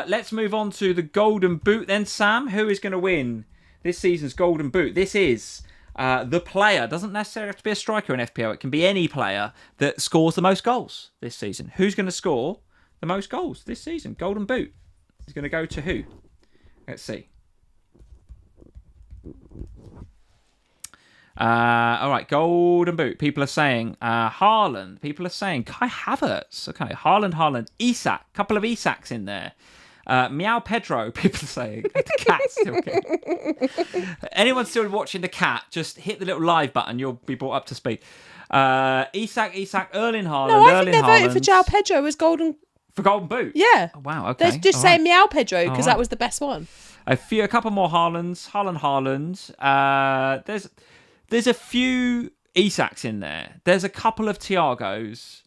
Let's move on to the Golden Boot then, Sam. Who is going to win this season's Golden Boot? This is the player. Doesn't necessarily have to be a striker in FPL. It can be any player that scores the most goals this season. Who's going to score the most goals this season? Golden Boot is going to go to who? Let's see. All right, Golden Boot. People are saying Haaland. People are saying Kai Havertz. Okay, Haaland, Isak. Couple of Isaks in there. Meow Pedro. People are saying the cat's still kicking. Anyone still watching the cat? Just hit the little live button. You'll be brought up to speed. Isak, Erling Haaland. No, I think they voted for Meow Pedro as Golden Boot. Yeah. Oh, wow. Okay. They're just saying Meow Pedro because that was the best one. A couple more Haalands. Haaland. There's a few Isaks in there. There's a couple of Thiagos,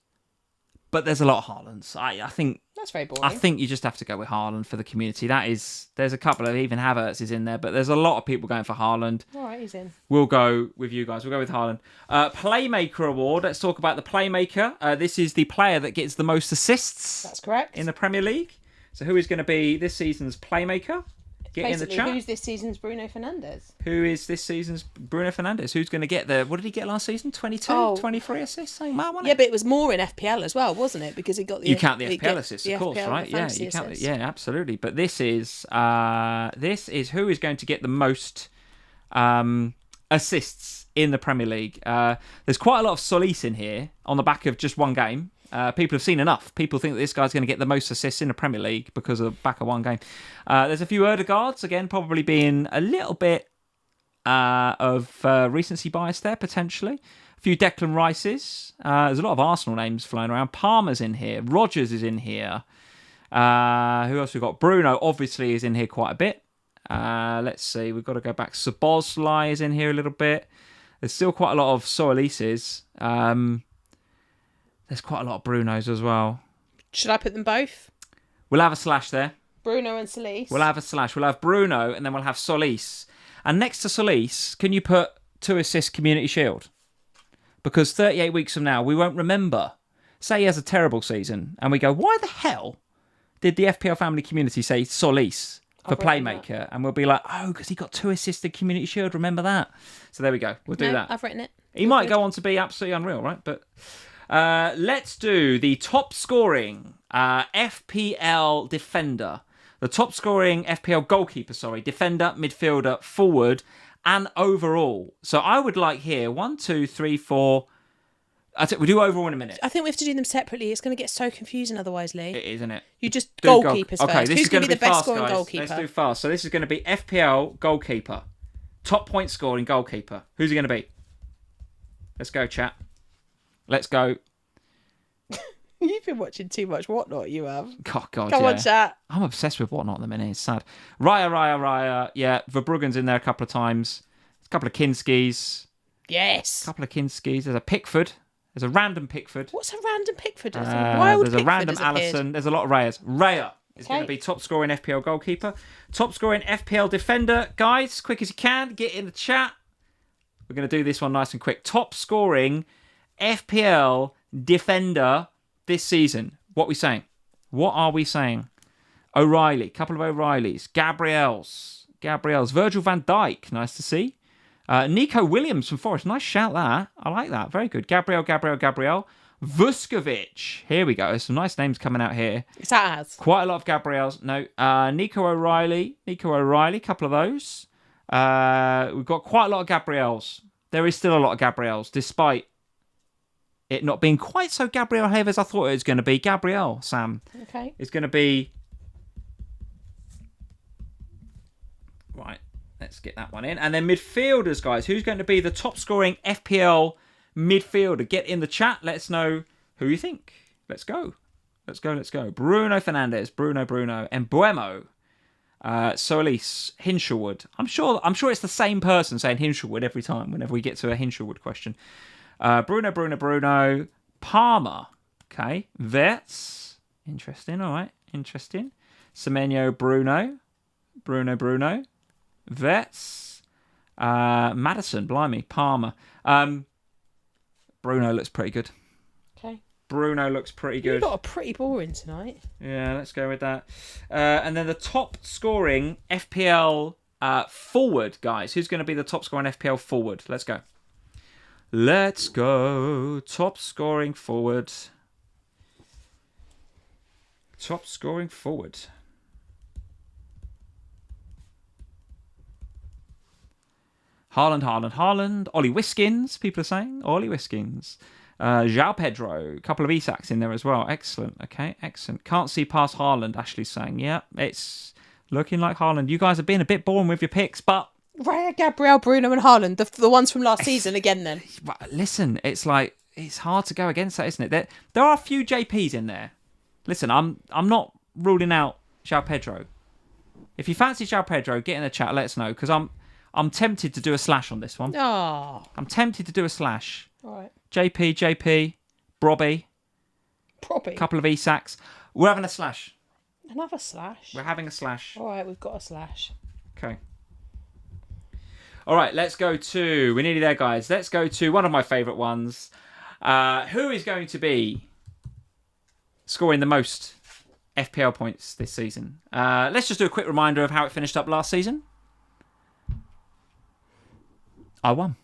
but there's a lot of Haalands. I think That's very boring. I think you just have to go with Haaland for the community. There's a couple of, even Havertz is in there, but there's a lot of people going for Haaland. All right, he's in. We'll go with you guys. We'll go with Haaland. Playmaker award. Let's talk about the Playmaker. This is the player that gets the most assists. That's correct. In the Premier League. So who is going to be this season's Playmaker? Get in the chat. Who's this season's Bruno Fernandes? Who is this season's Bruno Fernandes? Who's going to get the... What did he get last season? 22? 23 assists? Something mad, wasn't it? Yeah, but it was more in FPL as well, wasn't it? Because he got the... You count the FPL assists, of course, right? Yeah, you count it. Yeah, absolutely. But this is who is going to get the most assists in the Premier League. There's quite a lot of Solis in here on the back of just one game. People have seen enough. People think that this guy's going to get the most assists in the Premier League because of back of one game. There's a few Erdegaards, again, probably being a little bit of recency bias there, potentially. A few Declan Rices. There's a lot of Arsenal names flying around. Palmer's in here. Rodgers is in here. Who else we've got? Bruno, obviously, is in here quite a bit. Let's see. We've got to go back. Szoboszlai is in here a little bit. There's still quite a lot of Solises. There's quite a lot of Brunos as well. Should I put them both? We'll have a slash there. Bruno and Solis. We'll have a slash. We'll have Bruno and then we'll have Solis. And next to Solis, can you put 2 assist Community Shield? Because 38 weeks from now, we won't remember. Say he has a terrible season and we go, why the hell did the FPL Family community say Solis for Playmaker? And we'll be like, oh, because he got 2 assists in Community Shield. Remember that? So there we go. We'll do that. I've written it. He might go on to be absolutely unreal, right? But... let's do the top scoring FPL defender. The top scoring FPL goalkeeper, defender, midfielder, forward, and overall. So I would like here 1, 2, 3, 4. We'll do overall in a minute. I think we have to do them separately. It's going to get so confusing otherwise, Lee. It is, isn't it? You just goalkeepers first. Okay, this Who's is going to be be the best fast, scoring guys. goalkeeper? Let's do fast. So this is going to be FPL goalkeeper. Top point scoring goalkeeper. Who's it going to be? Let's go, chat. Let's go. You've been watching too much Whatnot, you have. Oh, God, Come yeah. on, chat. I'm obsessed with Whatnot at the minute. It's sad. Raya. Yeah, Verbruggen's in there a couple of times. A couple of Kinskis. Yes. A couple of Kinskis. There's a Pickford. There's a random Pickford. What's a random Pickford? Wild there's a random Alisson. There's a lot of Rayas. Raya is going to be top scoring FPL goalkeeper. Top scoring FPL defender. Guys, quick as you can, get in the chat. We're going to do this one nice and quick. Top scoring FPL defender this season. What are we saying? What are we saying? O'Reilly. Couple of O'Reillys. Gabriels. Virgil van Dijk. Nice to see. Nico Williams from Forest. Nice shout that. I like that. Very good. Gabriel. Vuskovic. Here we go. Some nice names coming out here. Is that as? Quite a lot of Gabriels. No. Nico O'Reilly. Couple of those. We've got quite a lot of Gabriels. There is still a lot of Gabriels, despite it not being quite so Gabriel heavy as I thought it was going to be. Gabriel, Sam. Okay. Is going to be... Right, let's get that one in. And then midfielders, guys. Who's going to be the top scoring FPL midfielder? Get in the chat. Let us know who you think. Let's go. Bruno Fernandes. Bruno. Embuemo. Solis. Hinshelwood. I'm sure it's the same person saying Hinshelwood every time whenever we get to a Hinshelwood question. Bruno. Palmer. Okay. Vets. Interesting. All right. Interesting. Semenyo. Bruno. Vets. Madison. Blimey. Palmer. Bruno looks pretty good. Okay. Bruno looks pretty good. You've got a pretty boring tonight. Yeah, let's go with that. And then the top scoring FPL forward, guys. Who's going to be the top scoring FPL forward? Let's go. Top scoring forward. Haaland. Ollie Wiskins, people are saying. Ollie Wiskins. João Pedro. A couple of Isaks in there as well. Excellent. Okay, excellent. Can't see past Haaland, Ashley's saying. Yeah, it's looking like Haaland. You guys have been a bit boring with your picks, but... Raya, Gabriel, Bruno and Haaland. The ones from last season again then. Listen, it's hard to go against that, isn't it? There are a few JPs in there. Listen, I'm not ruling out João Pedro. If you fancy João Pedro, get in the chat, let us know, because I'm tempted to do a slash on this one. Oh. I'm tempted to do a slash. All right. JP, Brobby. Probably. Couple of Isaks. We're having a slash. Another slash. We're having a slash. All right, we've got a slash. Okay. All right, let's go to... We're nearly there, guys. Let's go to one of my favourite ones. Who is going to be scoring the most FPL points this season? Let's just do a quick reminder of how it finished up last season. I won.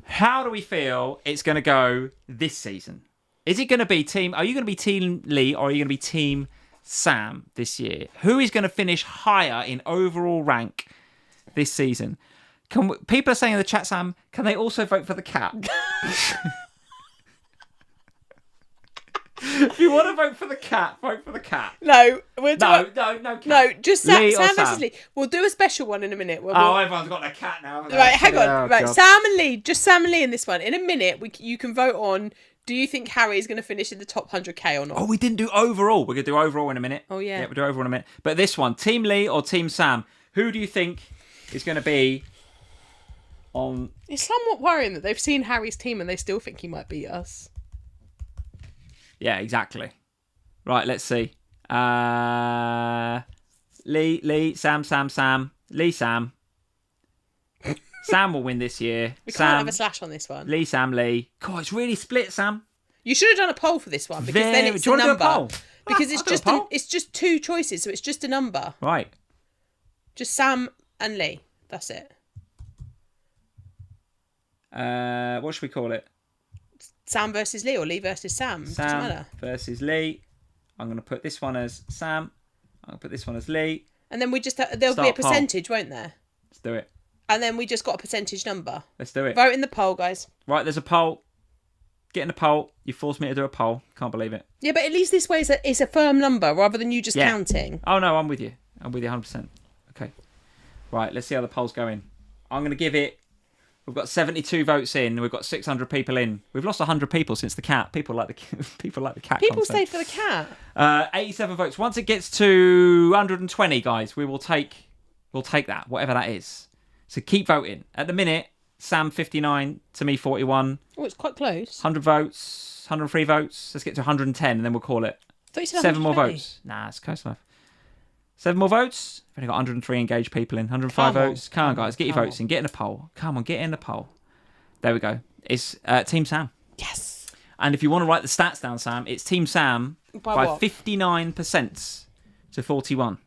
How do we feel it's going to go this season? Is it going to be team... Are you going to be Team Lee or are you going to be Team Sam this year? Who is going to finish higher in overall rank this season? People are saying in the chat, Sam, can they also vote for the cat? If you want to vote for the cat, vote for the cat. No, No cat. No, just Sam Lee or versus Sam? Lee. We'll do a special one in a minute. Everyone's got their cat now. haven't they? Right, hang on. Oh, Right, God. Sam and Lee. Just Sam and Lee in this one. In a minute, you can vote on. Do you think Harry is going to finish in the top 100k or not? Oh, we didn't do overall. We're going to do overall in a minute. Oh, yeah. Yeah, we'll do overall in a minute. But this one, Team Lee or Team Sam, who do you think is going to be on... It's somewhat worrying that they've seen Harry's team and they still think he might beat us. Yeah, exactly. Right, let's see. Lee, Sam. Lee, Sam. Sam will win this year. We Sam, can't have a slash on this one. Lee, Sam, Lee. God, it's really split, Sam. You should have done a poll for this one because then it's Do you a want to do number. a poll? Because I'll do a poll. it's just two choices, so it's just a number. Right. Just Sam and Lee. That's it. What should we call it? Sam versus Lee or Lee versus Sam. Doesn't Sam matter. versus Lee. I'm going to put this one as Sam. I'm going to put this one as Lee. And then we just there'll be a Start poll. percentage, won't there? Let's do it. And then we just got a percentage number. Let's do it. Vote in the poll, guys. Right, there's a poll. Get in a poll. You forced me to do a poll. Can't believe it. Yeah, but at least this way it's a firm number rather than you just Yeah. counting. Oh, no, I'm with you. I'm with you 100%. Okay. Right, let's see how the poll's going. I'm going to give it... We've got 72 votes in. We've got 600 people in. We've lost 100 people since the cat. People like the cat. People content. stayed for the cat. 87 votes. Once it gets to 120, guys, we'll take that, whatever that is. So keep voting. At the minute, Sam 59 to me 41. Oh, it's quite close. 100 votes, 103 votes. Let's get to 110 and then we'll call it. I thought you said 7 more 120. votes. Nah, it's close enough. 7 more votes. We've only got 103 engaged people in. 105 Come on. votes. Come on, guys. Get your Come votes in. Get in the poll. Come on, get in the poll. There we go. It's Team Sam. Yes. And if you want to write the stats down, Sam, it's Team Sam By what? 59% to 41.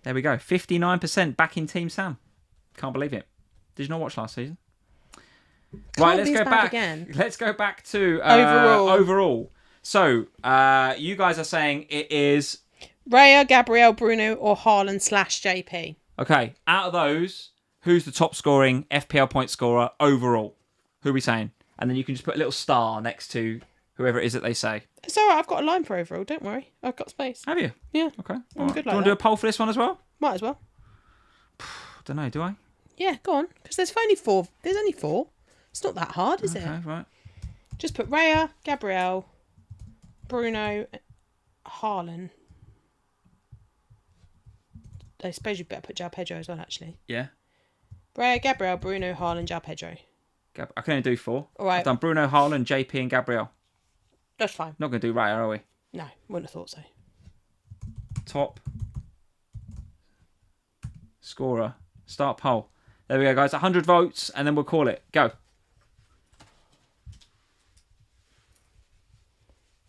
There we go. 59% back in Team Sam. Can't believe it. Did you not watch last season? Right, let's be as go bad back. again. Let's go back to Overall. So, you guys are saying it is... Raya, Gabriel, Bruno, or Haaland / JP. Okay, out of those, who's the top scoring FPL point scorer overall? Who are we saying? And then you can just put a little star next to whoever it is that they say. It's all right, I've got a line for overall, don't worry. I've got space. Have you? Yeah, Okay. I'm All right. good Do you like want to do a that. poll for this one as well? Might as well. Don't know, do I? Yeah, go on. Because there's only four. There's only four. It's not that hard, is Okay, it? right. Just put Raya, Gabriel, Bruno, Haaland. I suppose you better put João Pedro as well, actually. Yeah. Raya, Gabriel, Bruno, Haaland, João Pedro. I can only do 4. All right. I've done Bruno, Haaland, JP and Gabriel. That's fine. Not going to do Raya, are we? No, wouldn't have thought so. Top scorer. Start poll. There we go, guys. 100 votes, and then we'll call it. Go.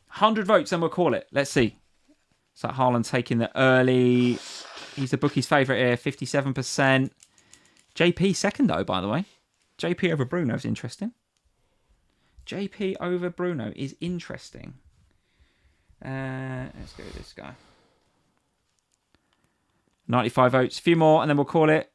100 votes, and we'll call it. Let's see. So Haaland taking the early... He's the bookie's favourite here, 57%. JP second, though, by the way. JP over Bruno is interesting. JP over Bruno is interesting. Let's go with this guy. 95 votes. A few more, and then we'll call it.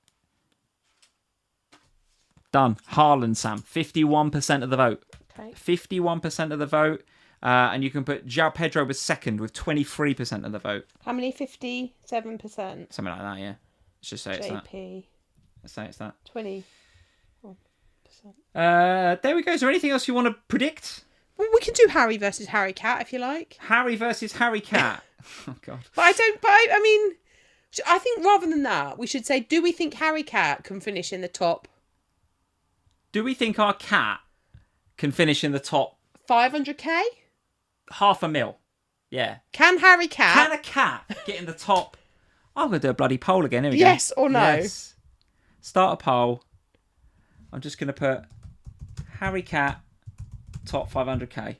Done. Haaland, Sam. 51% of the vote. Okay. 51% of the vote. And you can put João Pedro was second with 23% of the vote. How many? 57%. Something like that, yeah. Let's just say it's that. JP. Let's say it's that. 20. There we go. Is there anything else you want to predict? Well, we can do Harry versus Harry Cat if you like. Harry versus Harry Cat. Oh, God. But I don't. But I mean, I think rather than that, we should say, do we think Harry Cat can finish in the top Do we think our cat can finish in the top 500k? 500,000? Yeah. Can Harry Cat? Can a cat get in the top? I'm going to do a bloody poll again. Here we go. Yes or no? Yes. Start a poll. I'm just going to put Harry Cat top 500k.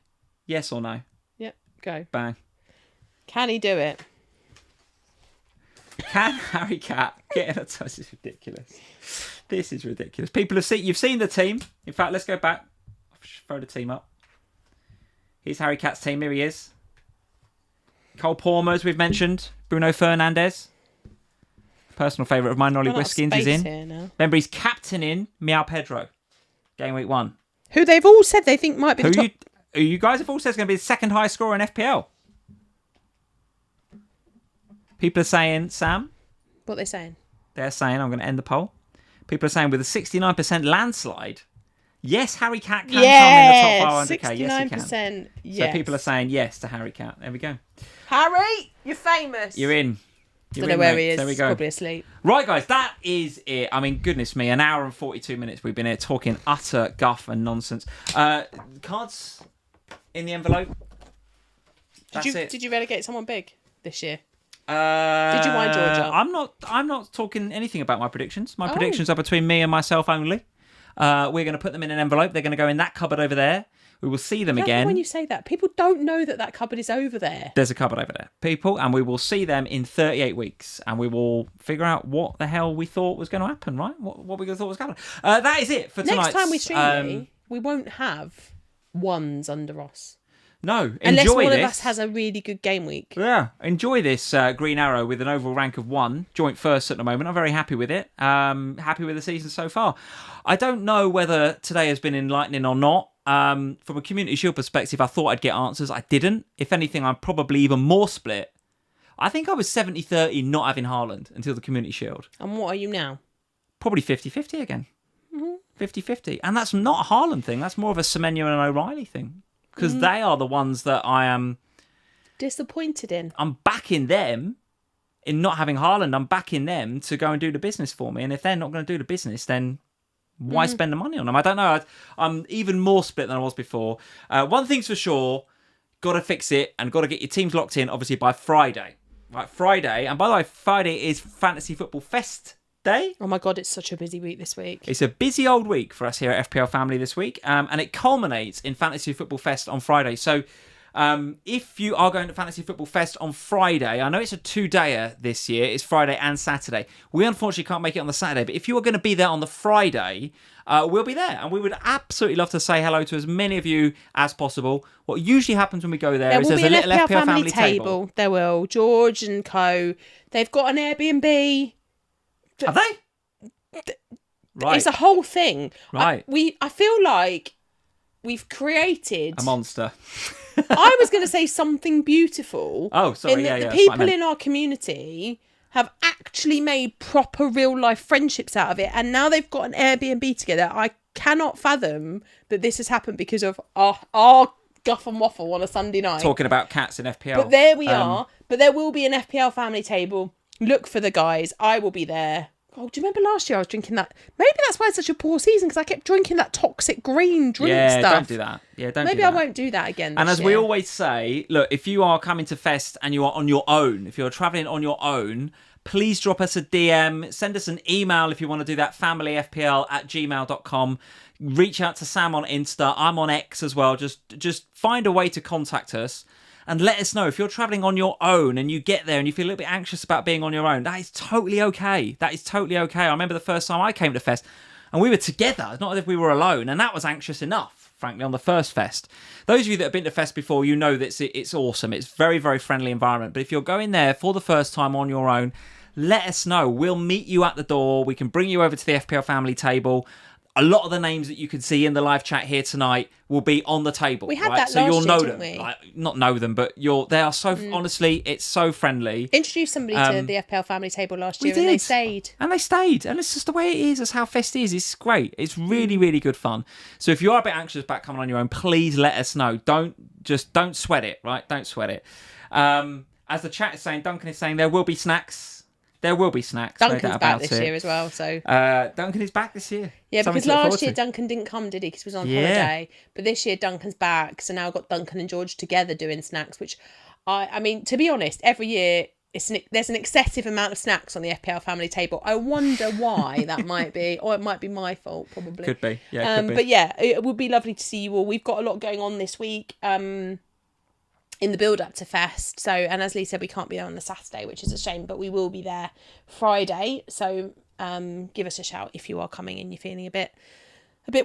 Yes or no? Yep. Go. Bang. Can he do it? Can Harry Cat get in the top? This is ridiculous. This is ridiculous. People have seen. You've seen the team. In fact, let's go back. I'll throw the team up. Here's Harry Cat's team. Here he is. Cole Palmer, as we've mentioned. Bruno Fernandes. Personal favourite of mine, Ollie Whiskins, is in. Remember, he's captaining Meow Pedro. Game week 1. Who they've all said they think might be the top. You guys have all said is going to be the second highest scorer in FPL. People are saying, Sam? What are they saying? They're saying, I'm going to end the poll. People are saying with a 69% landslide, yes, Harry Cat can come in the top 500k. Yes, he can. Yes. So people are saying yes to Harry Cat. There we go. Harry, you're famous. You're in. Don't know where he is. There we go. Probably asleep. Right, guys, that is it. I mean, goodness me, an hour and 42 minutes we've been here talking utter guff and nonsense. Cards in the envelope. Did you relegate someone big this year? Did you wind George up? I'm not talking anything about my predictions. My predictions are between me and myself only. We're going to put them in an envelope. They're going to go in that cupboard over there. We will see them again. When you say that, people don't know that cupboard is over there. There's a cupboard over there, people, and we will see them in 38 weeks, and we will figure out what the hell we thought was going to happen, right? What we thought was going to happen. That is it for tonight. Next time we stream, we won't have ones under us. No, unless enjoy one this. of us has a really good game week. Yeah, enjoy this Green Arrow with an overall rank of 1, joint first at the moment. I'm very happy with it. Happy with the season so far. I don't know whether today has been enlightening or not. From a Community Shield perspective, I thought I'd get answers. I didn't. If anything, I'm probably even more split. I think I was 70-30 not having Haaland until the Community Shield. And what are you now? Probably 50-50 again. 50-50. And that's not a Haaland thing. That's more of a Semenyo and an O'Reilly thing. Because they are the ones that I am disappointed in. I'm backing them in not having Haaland. I'm backing them to go and do the business for me. And if they're not going to do the business, then why spend the money on them? I don't know. I'm even more split than I was before. One thing's for sure, got to fix it and got to get your teams locked in, obviously, by Friday. Right, Friday. And by the way, Friday is Fantasy Football Fest Day. Oh my God, it's such a busy week this week. It's a busy old week for us here at FPL Family this week. And it culminates in Fantasy Football Fest on Friday. So if you are going to Fantasy Football Fest on Friday, I know it's a 2-dayer this year. It's Friday and Saturday. We unfortunately can't make it on the Saturday. But if you are going to be there on the Friday, we'll be there. And we would absolutely love to say hello to as many of you as possible. What usually happens when we go there is there's a little FPL Family table. There will. George and co. They've got an Airbnb. Have they? Right. It's a whole thing. Right. I feel like we've created a monster. I was going to say something beautiful. Oh, sorry. The people in our community have actually made proper real life friendships out of it, and now they've got an Airbnb together. I cannot fathom that this has happened because of our guff and waffle on a Sunday night. Talking about cats in FPL. But there we are. But there will be an FPL family table. Look for the guys. I will be there. Oh, do you remember last year I was drinking that? Maybe that's why it's such a poor season, because I kept drinking that toxic green drink stuff. Yeah, don't do that. Yeah, don't. Maybe do that. I won't do that again. And as year. we always say, look, if you are coming to Fest and you are on your own, if you're travelling on your own, please drop us a DM, send us an email if you want to do that, familyfpl@gmail.com. Reach out to Sam on Insta. I'm on X as well. Just find a way to contact us. And let us know if you're travelling on your own and you get there and you feel a little bit anxious about being on your own. That is totally okay. That is totally okay. I remember the first time I came to Fest and we were together. It's not as if we were alone. And that was anxious enough, frankly, on the first Fest. Those of you that have been to Fest before, you know that it's awesome. It's very, very friendly environment. But if you're going there for the first time on your own, let us know. We'll meet you at the door. We can bring you over to the FPL family table. A lot of the names that you can see in the live chat here tonight will be on the table. We had right? that so last you'll know year, them. didn't we? Like, not know them, but they are so honestly, it's so friendly. Introduced somebody to the FPL family table last year, and they stayed. And it's just the way it is. That's how Fest is. It's great. It's really, really good fun. So if you are a bit anxious about coming on your own, please let us know. Don't sweat it, right? Don't sweat it. As the chat is saying, Duncan is saying there will be snacks. There will be snacks. Duncan's no doubt back about this it. year as well. So Duncan is back this year. Yeah, because last year Duncan didn't come, did he? Because he was on holiday. But this year Duncan's back. So now I've got Duncan and George together doing snacks, which I mean, to be honest, every year there's an excessive amount of snacks on the FPL family table. I wonder why that might be, or it might be my fault, probably. Could be, yeah. Could be. But yeah, it would be lovely to see you all. We've got a lot going on this week. In the build up to Fest. So, and as Lee said, we can't be there on the Saturday, which is a shame, but we will be there Friday. So, give us a shout if you are coming and you're feeling a bit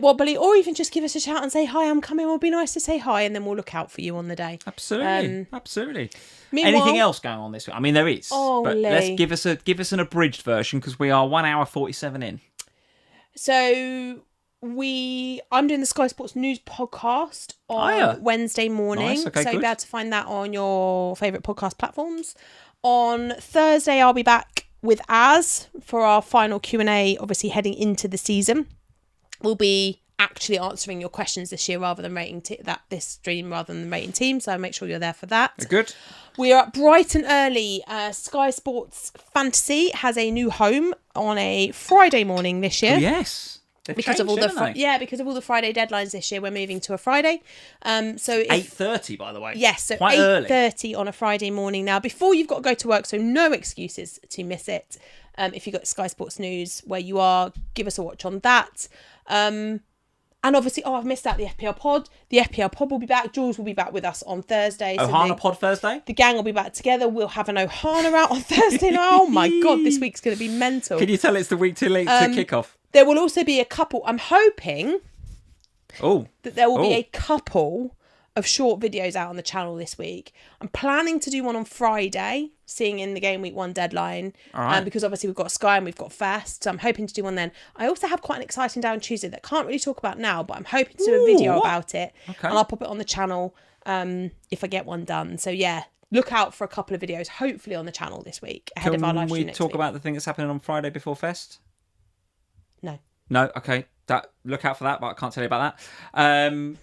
wobbly, or even just give us a shout and say, hi, I'm coming. It will be nice to say hi, and then we'll look out for you on the day. Absolutely. Absolutely. Anything else going on this week? I mean, there is. But let's give us an abridged version, because we are 1 hour 47 in. So I'm doing the Sky Sports News podcast on Wednesday morning. Nice. Okay, so good. you'll be able to find that on your favourite podcast platforms. On Thursday, I'll be back with Az for our final Q&A, obviously heading into the season. We'll be actually answering your questions this year rather than rating this stream rather than rating team. So make sure you're there for that. Good. We are up bright and early. Sky Sports Fantasy has a new home on a Friday morning this year. Oh, yes. Because of all the Friday deadlines this year, we're moving to a Friday. So 8:30, by the way. Yes, so quite 8:30 on a Friday morning now. Before you've got to go to work, so no excuses to miss it. If you've got Sky Sports News where you are, give us a watch on that. And obviously, I've missed out the FPL pod. The FPL pod will be back. Jules will be back with us on Thursday. Ohana pod Thursday? The gang will be back together. We'll have an Ohana out on Thursday now. Oh my God, this week's going to be mental. Can you tell it's the week too late to kick off? There will also be a couple. I'm hoping that there will be a couple of short videos out on the channel this week. I'm planning to do one on Friday, seeing in the Gameweek 1 deadline. All right. Because obviously we've got Sky and we've got Fest. So I'm hoping to do one then. I also have quite an exciting day on Tuesday that I can't really talk about now, but I'm hoping to do a video about it. Okay. And I'll pop it on the channel if I get one done. So yeah, look out for a couple of videos, hopefully on the channel this week, ahead of our live stream next week. Can we talk about the thing that's happening on Friday before Fest? No. No? Okay. Look out for that, but I can't tell you about that.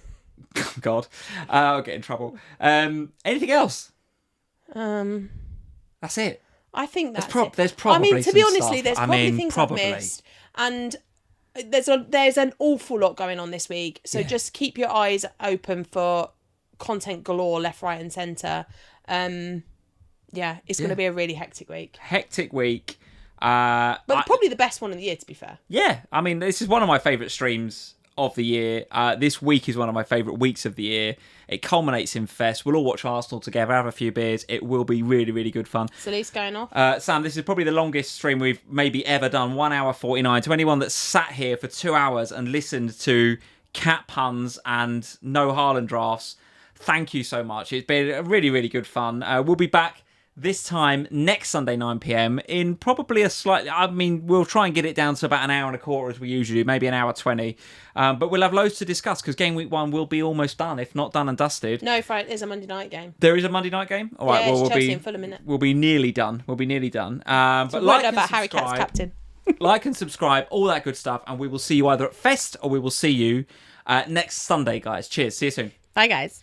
God, I'll get in trouble. Anything else? That's it. I think that's it. There's probably. I mean, to be honest, stuff. there's probably things I've missed, and there's an awful lot going on this week. So just keep your eyes open for content galore, left, right, and centre. It's going to be a really hectic week. But probably the best one of the year, to be fair. Yeah, I mean, this is one of my favourite streams of the year. This week is one of my favourite weeks of the year. It culminates in Fest. We'll all watch Arsenal together, have a few beers. It will be really, really good fun. Sally's going off. Sam, this is probably the longest stream we've maybe ever done. 1 hour 49. To anyone that sat here for 2 hours and listened to cat puns and no Haaland drafts, thank you so much. It's been really, really good fun. We'll be back this time next Sunday 9 p.m. in probably a slightly, I mean, we'll try and get it down to about an hour and a quarter as we usually do, maybe an hour 20. But we'll have loads to discuss because Game Week 1 will be almost done, if not done and dusted. No, Friday, there's a Monday night game. There is a Monday night game? All right, well, Chelsea and Fulham, innit? We'll be nearly done. But like about Harry Cat's captain. Like and subscribe, all that good stuff. And we will see you either at Fest or we will see you next Sunday, guys. Cheers. See you soon. Bye, guys.